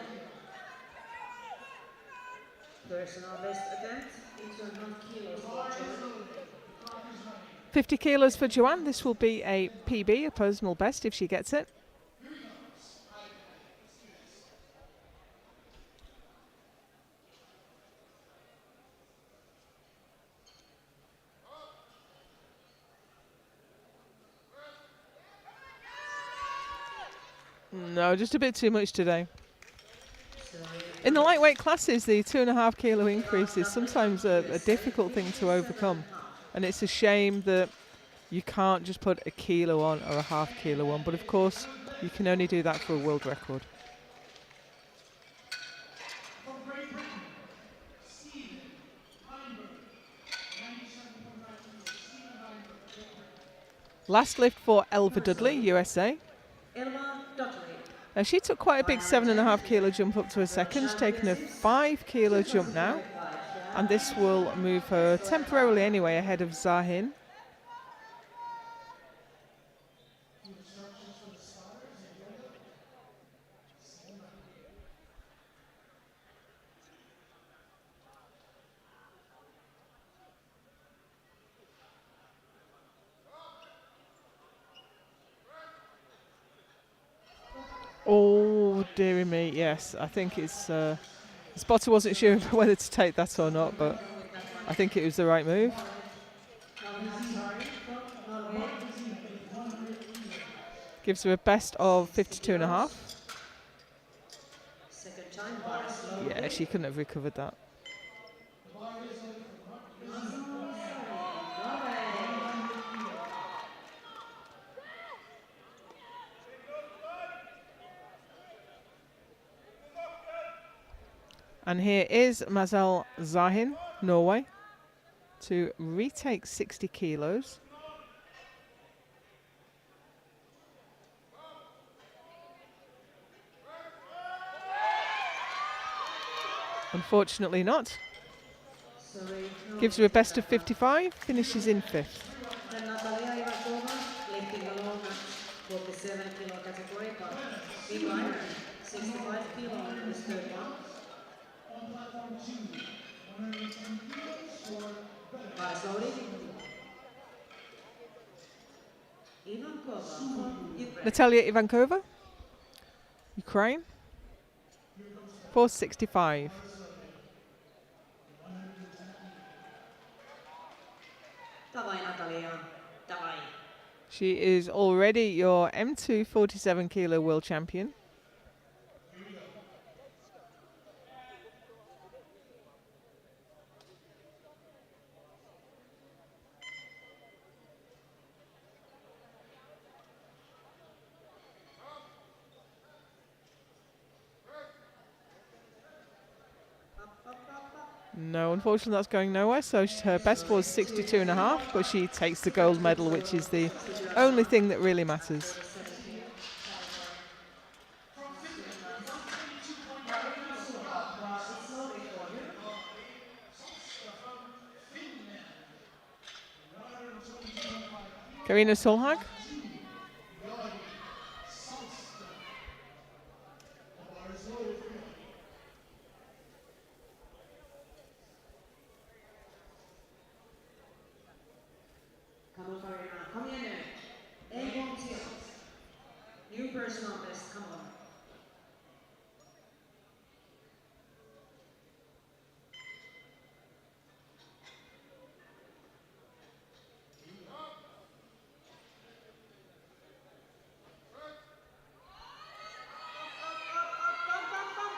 Personal best attempt, 8.5 kilos for John. 50 kilos for Joanne. This will be a PB, a personal best, if she gets it. No, just a bit too much today. In the lightweight classes, the 2.5 kilo increase is sometimes a difficult thing to overcome. And it's a shame that you can't just put a kilo on or a half kilo on. But of course, you can only do that for a world record. Last lift for Elva Dudley, USA. Elva Dudley. Now she took quite a big 7.5 kilo jump up to a second. She's taken a 5 kilo jump now. And this will move her temporarily anyway ahead of Zahin. Oh, dearie me, yes. I think it's... the spotter wasn't sure whether to take that or not, but I think it was the right move. Gives her a best of 52.5. Second time, Barcelona. Yeah, she couldn't have recovered that. And here is Mazel Zahin, Norway, to retake 60 kilos. Unfortunately not. Sorry, no. Gives her a best of 55, finishes in 5th. Then Natalia Ivankova, lifting along at 47 kilo category, but big iron, 65 kilo in this third one. On platform 2, 110 kilos for Barcelona. Ivankova, Ukraine. Natalia Ivankova, Ukraine, 465. Davai Natalia, davai. She is already your M2 47 kilo world champion. No, unfortunately that's going nowhere. So her best was 62.5, but she takes the gold medal, which is the only thing that really matters. Karina Solhag. Come on, Karina, come here now. A1 new personal best, come on.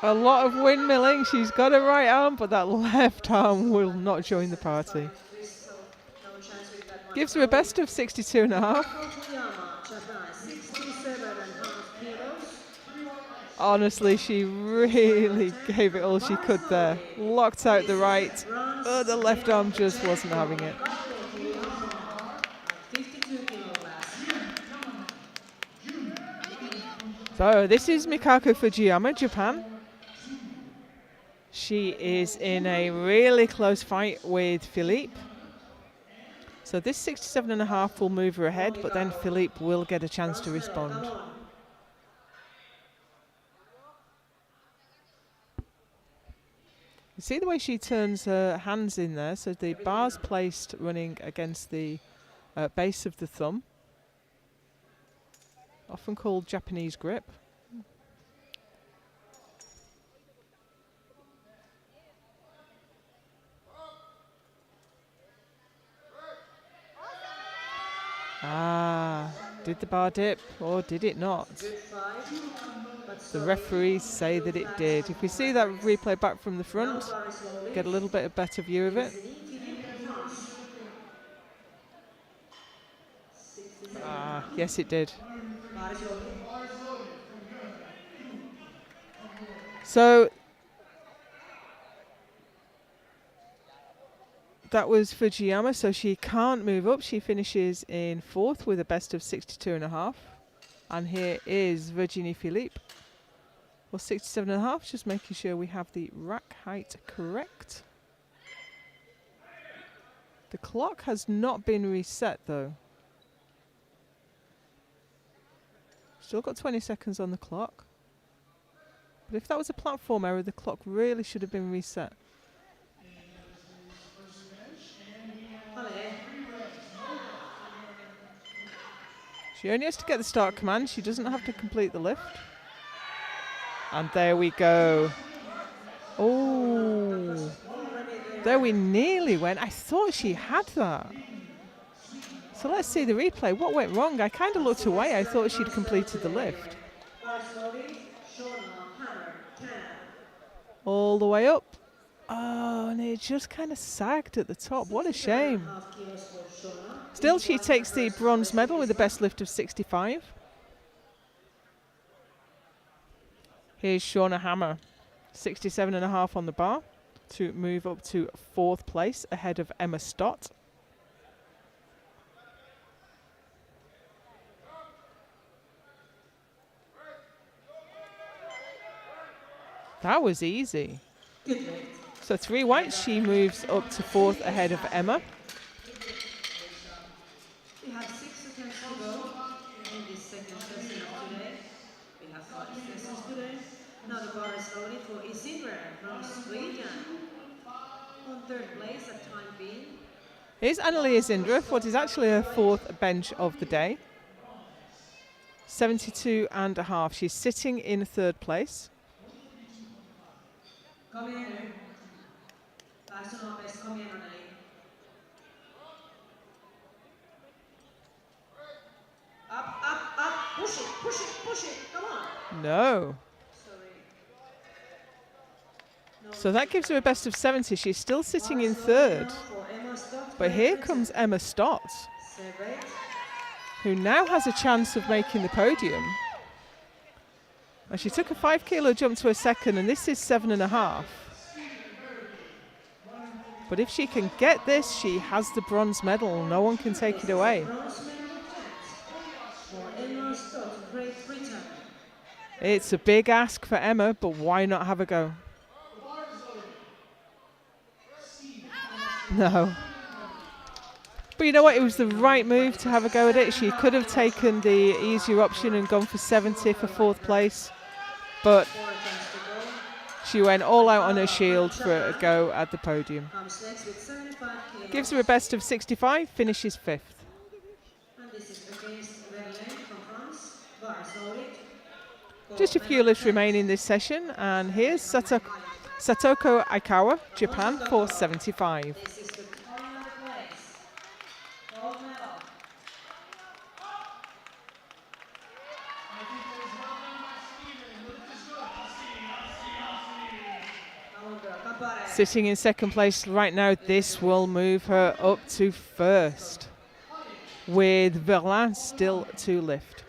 A lot of windmilling. She's got a right arm, but that left arm will not join the party. Gives her a best of 62.5. Fukuyama, Japan, 67.5 kilos. Honestly, she really gave it all she could there. Locked out the right. Oh, the left arm just wasn't having it. 52 kilo class. So this is Mikako Fujiyama, Japan. She is in a really close fight with Philippe. So this 67.5 will move her ahead, but then Philippe will get a chance to respond. You see the way she turns her hands in there, so the bar's placed running against the base of the thumb, often called Japanese grip. Ah, did the bar dip or did it not? The referees say that it did. If we see that replay back from the front, get a little bit of better view of it. Ah, yes it did. So that was Fujiyama, so she can't move up. She finishes in 4th with a best of 62.5. And here is Virginie Philippe. Well, 67.5, just making sure we have the rack height correct. The clock has not been reset though. Still got 20 seconds on the clock. But if that was a platform error, the clock really should have been reset. She only has to get the start command. She doesn't have to complete the lift. And there we go. Oh, there we nearly went. I thought she had that. So let's see the replay. What went wrong? I kind of looked away. I thought she'd completed the lift. All the way up. Oh, and it just kind of sagged at the top. What a shame. Still, she takes the bronze medal with the best lift of 65. Here's Shauna Hammer, 67.5 on the bar to move up to 4th place ahead of Emma Stott. That was easy. So 3 whites, she moves up to 4th ahead of Emma. We have 6 attempts to go in this second session of today. We have 5 sessions today. Now the bar is loaded for Isidre from Sweden. On 3rd place at time being. Here's Annalia Zindra, what is actually her 4th bench of the day. 72.5. She's sitting in 3rd place. Kom igen nu. Personal best, kom igen Anneli. Up, push it, come on. No. Sorry. No. So that gives her a best of 70. She's still sitting in 3rd. But here comes Emma Stott, who now has a chance of making the podium. And she took a 5 kilo jump to a 2nd, and this is 7.5. But if she can get this, she has the bronze medal. No one can take it away. It's a big ask for Emma, but why not have a go? No. But you know what? It was the right move to have a go at it. She could have taken the easier option and gone for 70 for 4th place. But she went all out on her shield for a go at the podium. Gives her a best of 65, finishes 5th. Just a few lifts remain in this session, and here's Satoko Aikawa, Japan, for 75. Sitting in 2nd place right now, this will move her up to 1st, with Verlin still to lift.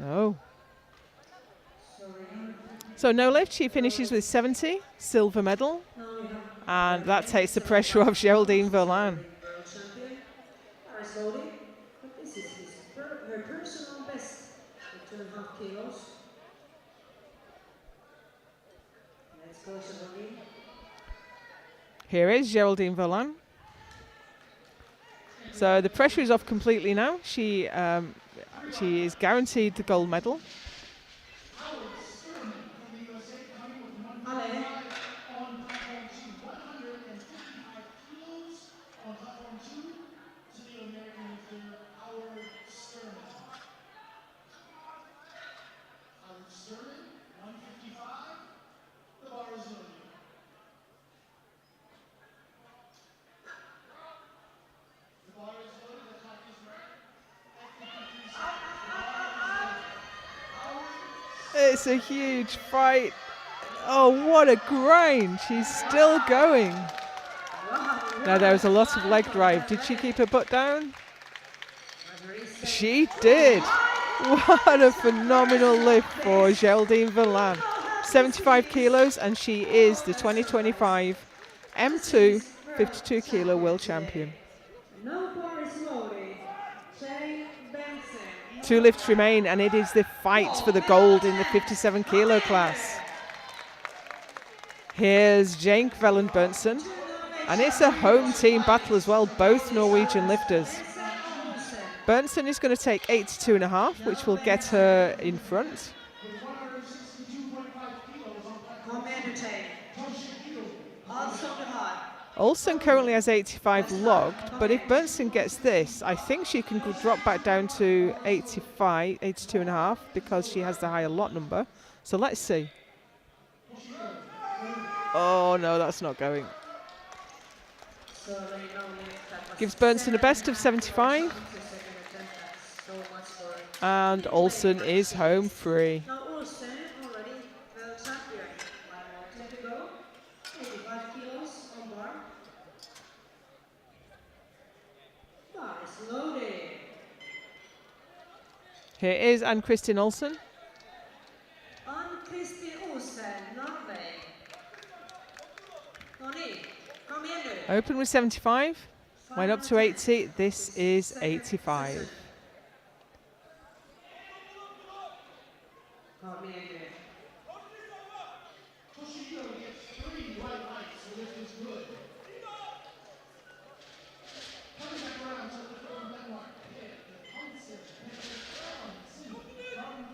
No. So no lift, she finishes with 70, silver medal. And that takes the pressure off Geraldine Verlin. Here is Geraldine Verlin. So the pressure is off completely now. She is guaranteed the gold medal. It's a huge fight. Oh, what a grind. She's still going. Now, there was a lot of leg drive. Did she keep her butt down? She did. What a phenomenal lift for Geraldine Verlin. 75 kilos, and she is the 2025 M2 52 kilo world champion. 2 lifts remain, and it is the fight for the gold in the 57 kilo class. Here's Jane Kvelland Berntsen, and it's a home team battle as well, both Norwegian lifters. Berntsen is going to take 82.5, which will get her in front. Kom igen nu tjejer. Allt som du har. Olsen currently has 85 logged, but if Berntsen gets this, I think she can drop back down to 85, 82 and a half because she has the higher lot number. So let's see. Oh no, that's not going. So they know that was Gives Berntsen a best of 75, second attempt. That's so much for and Olsen is home free. now Olsen already world champion. 1 more to go. 85 kilos on bar. Bar is loaded. Here is Ann-Kristin Olsen. Ann-Kristin Olsen, Norway. No niin, kom igen nu. Open with 75, went up to 80. This is 85. Kom igen nu. Toshio gets 3 white lights, so this is good. Coming back around to the third Denmark.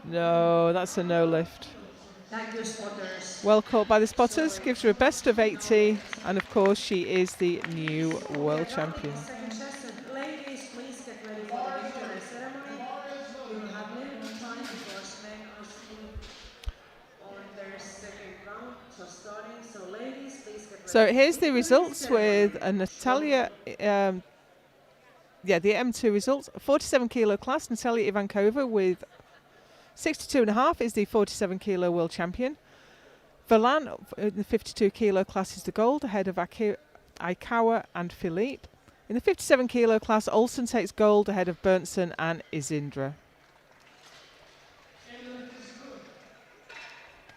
No, that's a no lift. Thank you, spotters. Well caught by the spotters, gives her a best of 80, and of course she is the new world champion. Second session. Ladies, please get ready for the victory ceremony. You will have little bit time because men are still on their second round, just starting. So ladies, please get ready. So here's the results with Natalia, the M2 results. 47 kilo class, Natalia Ivankova with 62 and a half is the 47 kilo world champion. Verlan in the 52 kilo class is the gold, ahead of Aikawa and Philippe. In the 57 kilo class, Olsen takes gold ahead of Berntsen and Isindra.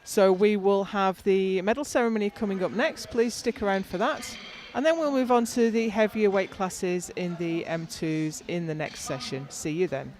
So we will have the medal ceremony coming up next. Please stick around for that. And then we'll move on to the heavier weight classes in the M2s in the next session. See you then.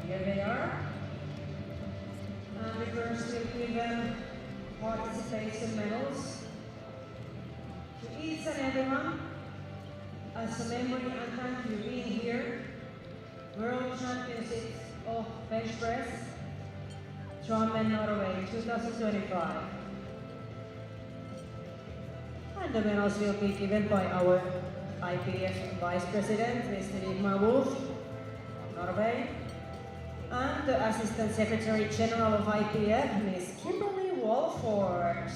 Here they are. And we first will give them participation medals to each and everyone as a memory and thank you being here. World Championships of Bench Press, Drammen, Norway 2025. And the medals will be given by our IPF Vice President, Mr. Dietmar Wolf, Norway, and the Assistant Secretary General of IPF, Ms. Kimberly Walford.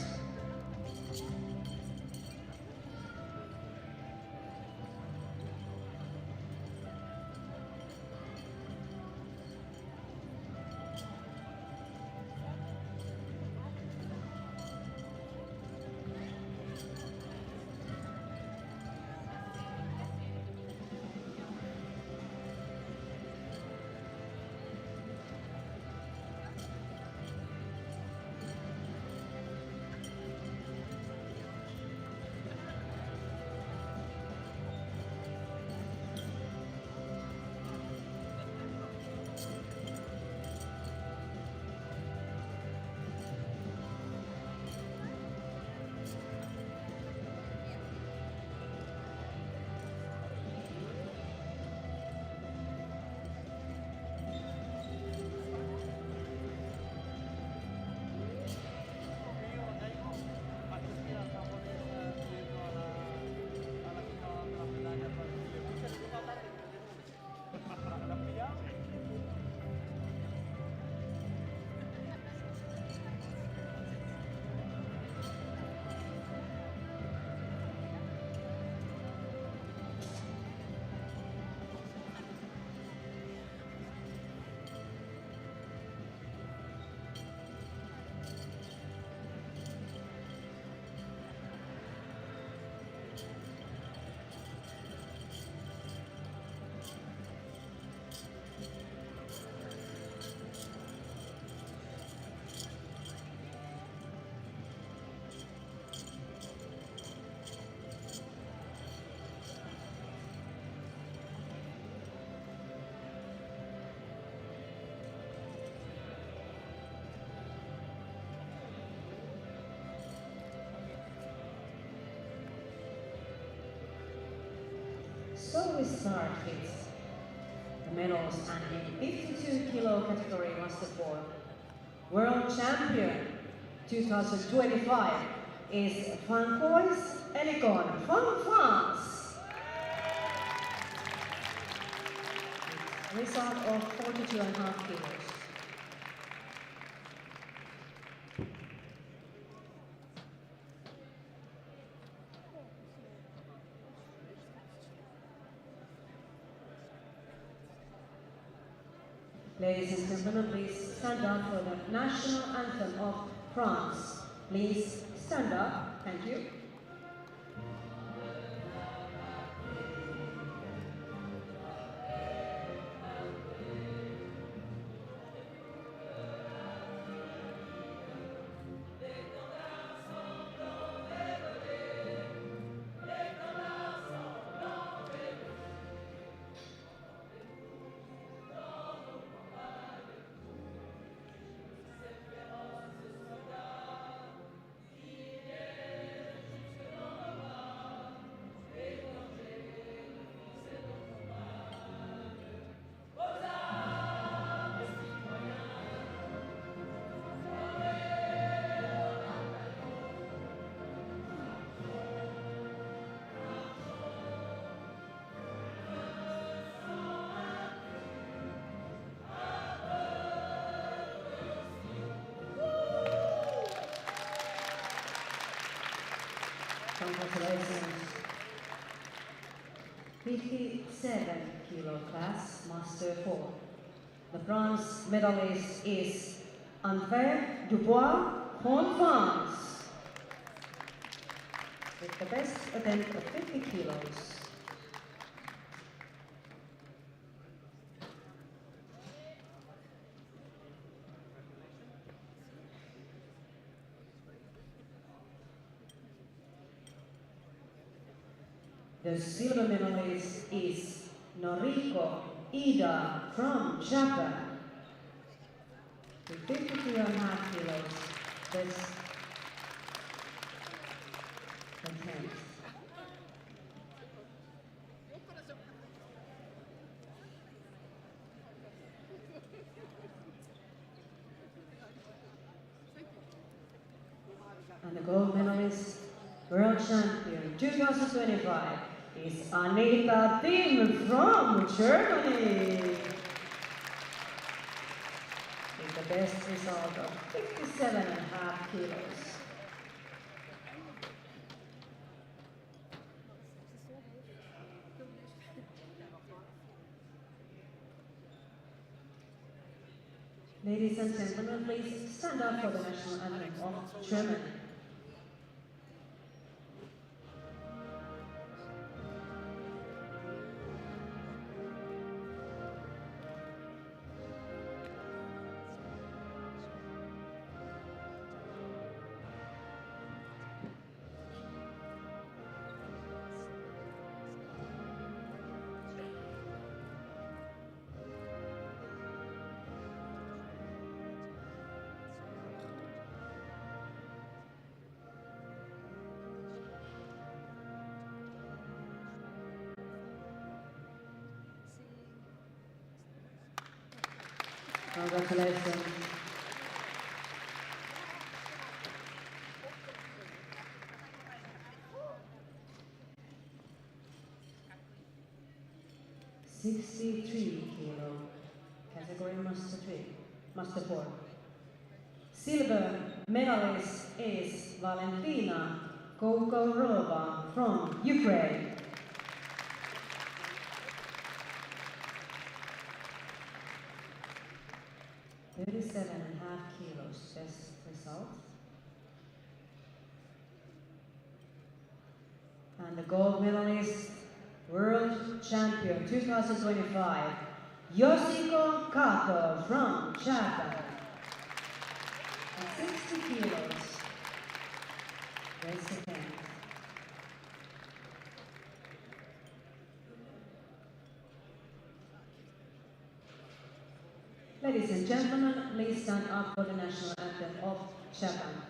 So we start with the medals, and in 52 kilo category master four, world champion 2025 is Francois Elikon from France. Result of 42.5 kilos. Ladies and gentlemen, please stand up for the national anthem of France. Please stand up. Thank you. Congratulations. 57 kilo class, master 4. The bronze medalist is André Dubois from France, with the best attempt of 50 kilos. The silver medalist is Noriko Ida from Japan, to 52.5 kilos, best attempt. And the gold medalist, world champion 2025 is Anita Thiem from Germany. With the best result of 57.5 kilos. Ladies and gentlemen, please stand up for the national anthem of Germany. Congratulations. $63 category master 4. Silver medalist is Valentina Kokorova from Ukraine. $37.5 best result. And the gold medalist, world champion 2025, Yoshiko Kato from Japan. At 60 kilos, best attempt. Ladies and gentlemen, please stand up for the national anthem of Japan.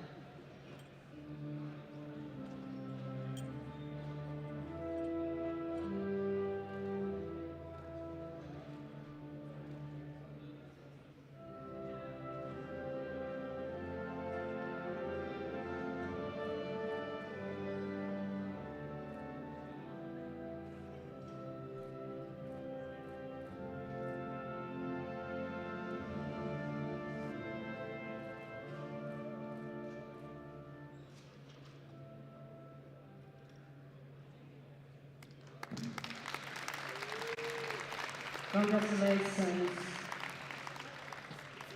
Congratulations.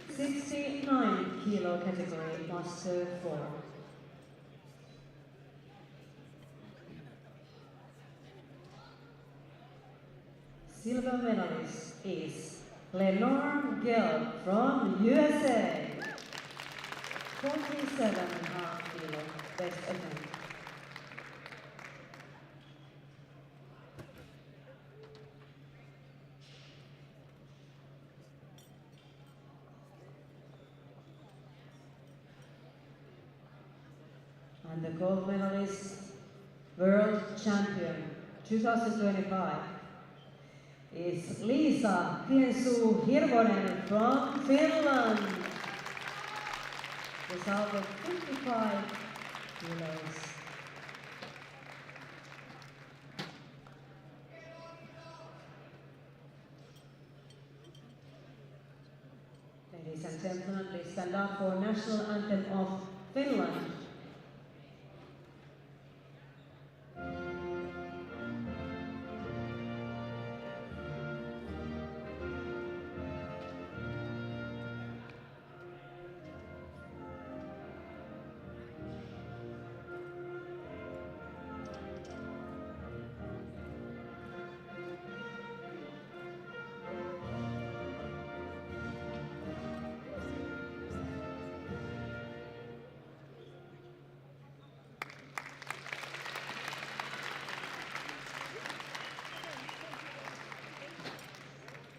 69 category, master 4. Silver medalist is Lenore Gelb from USA. 47.5 best attempt. And the gold medalist, world champion 2025 is Liisa Tiensu Hirvonen from Finland. Result of 55 kilos. Ladies and gentlemen, please stand up for national anthem of Finland.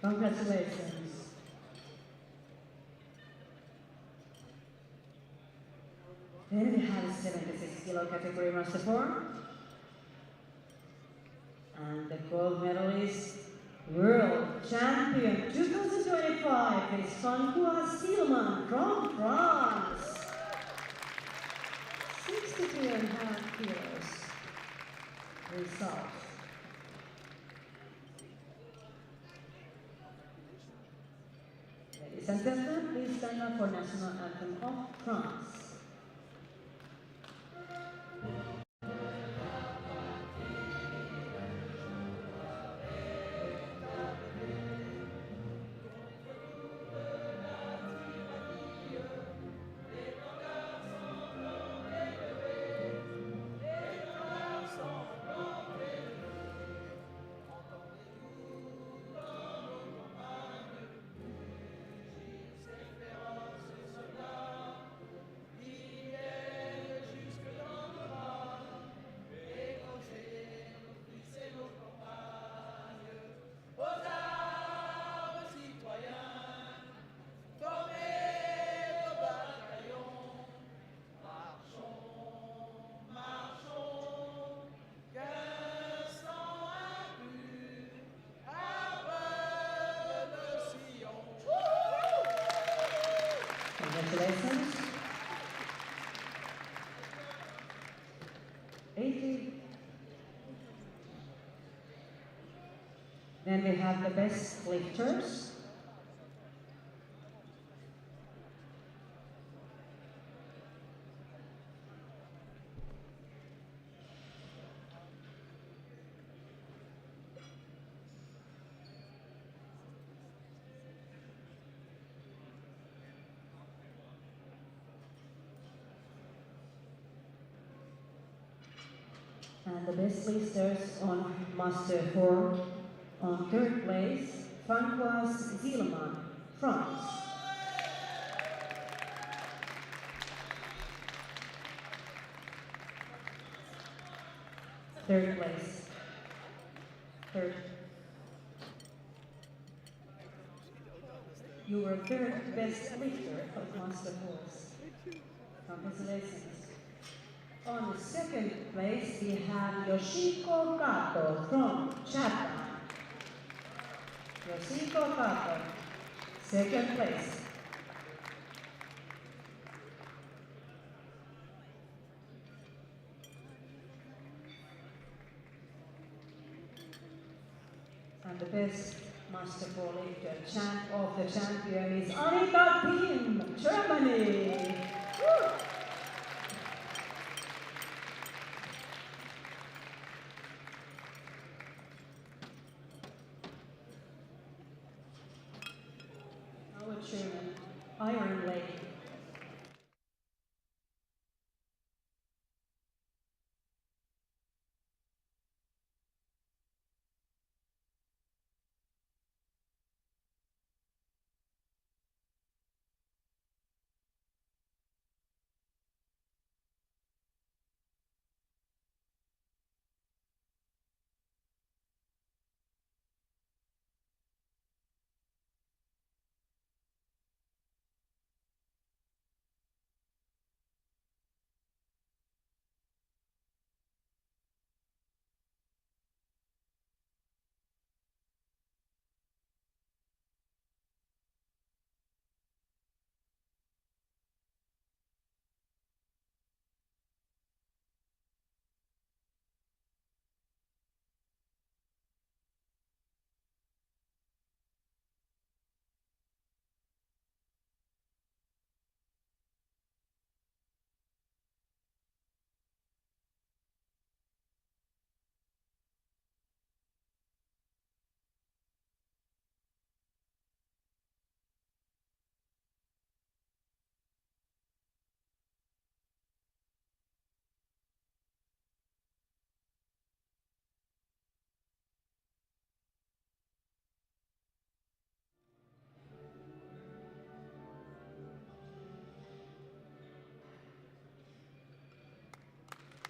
Congratulations. Then we have 76 kilo category Master 4. And the gold medalist, world champion 2025 is Francois Silman from France. 62.5 kilos. Result. Ladies and gentlemen, please stand up for national anthem of France. Congratulations. 80. Then we have the best lifters. And the best listers on Master 4 on third place, Francois Zilleman, France. Third place. Third. You were third best lifter of Master 4s. Congratulations. On the second place, we have Yoshiko Kato from Japan. Yoshiko Kato, second place. And the best Master 4 lifter, champ of the champion is Annika Pim, Germany. Woo! Iron Lake.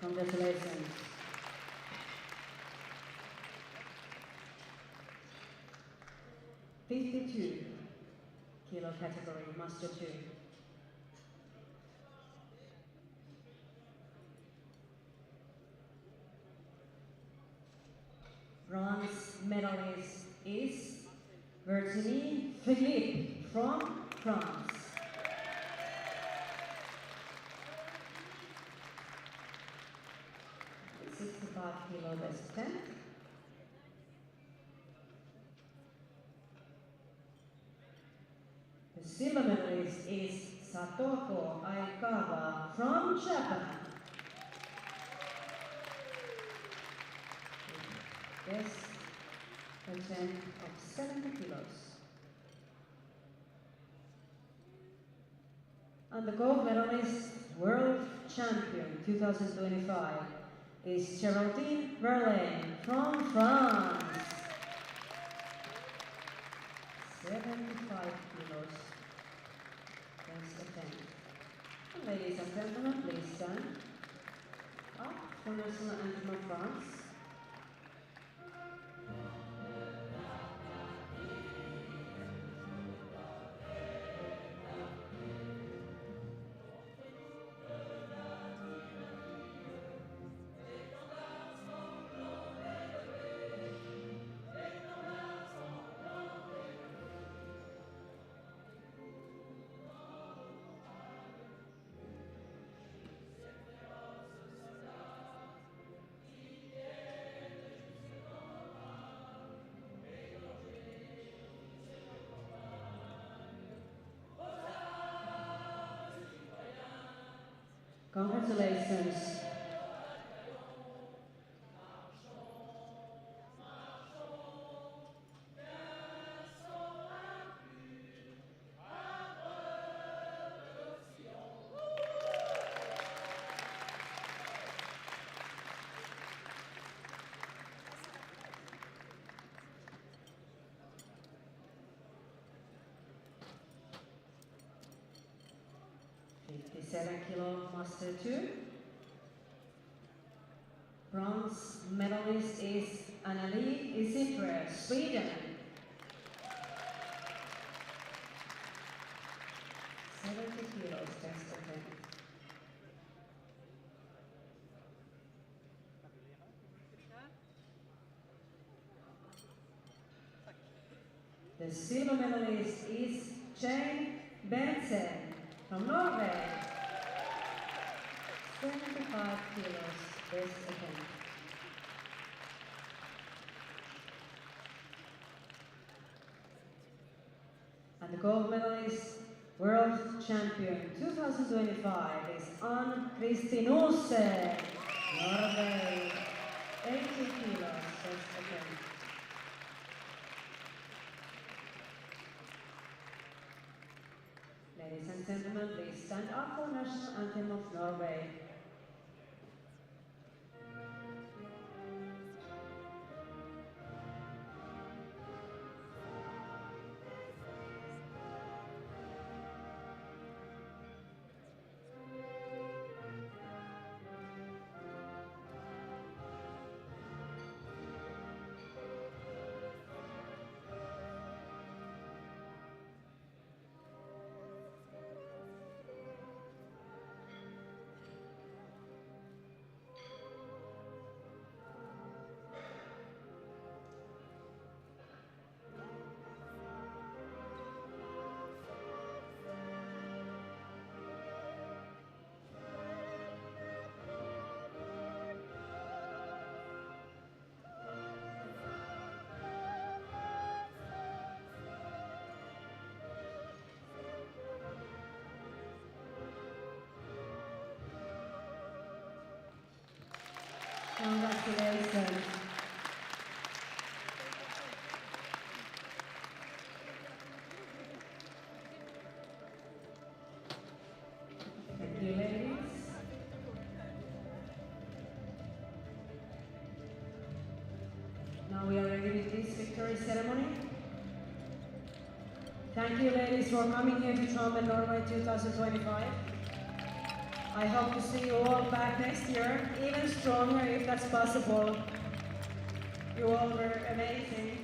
Congratulations. $52 kilo category, Master 2. medalist is Virginie Philippe from France. It's 65 kilo best attempt. The silver medalist is Satoko Aikawa from Japan. Best attempt of 70 kilos. And the gold medalist, world champion 2025, is Geraldine Verlaine from France. 75 kilos. Best attempt. And ladies and gentlemen, please stand up for national anthem of France. Congratulations. $57 Master 2. Bronze medalist is Anneli Isitre, Sweden. 70 kilos test attempt. The silver medalist is Jane Bentsen from Norway. 75 kilos best attempt. And the gold medalist, world champion 2025 is Ann-Kristin Olsen, Norway. 80 kilos best attempt. Ladies and gentlemen, please stand up for national anthem of Norway. Congratulations. Thank you, ladies. Now we are ready with this victory ceremony. Thank you, ladies, for coming here to Tromben, Norway 2025. I hope to see you all back next year, even stronger if that's possible. You all were amazing.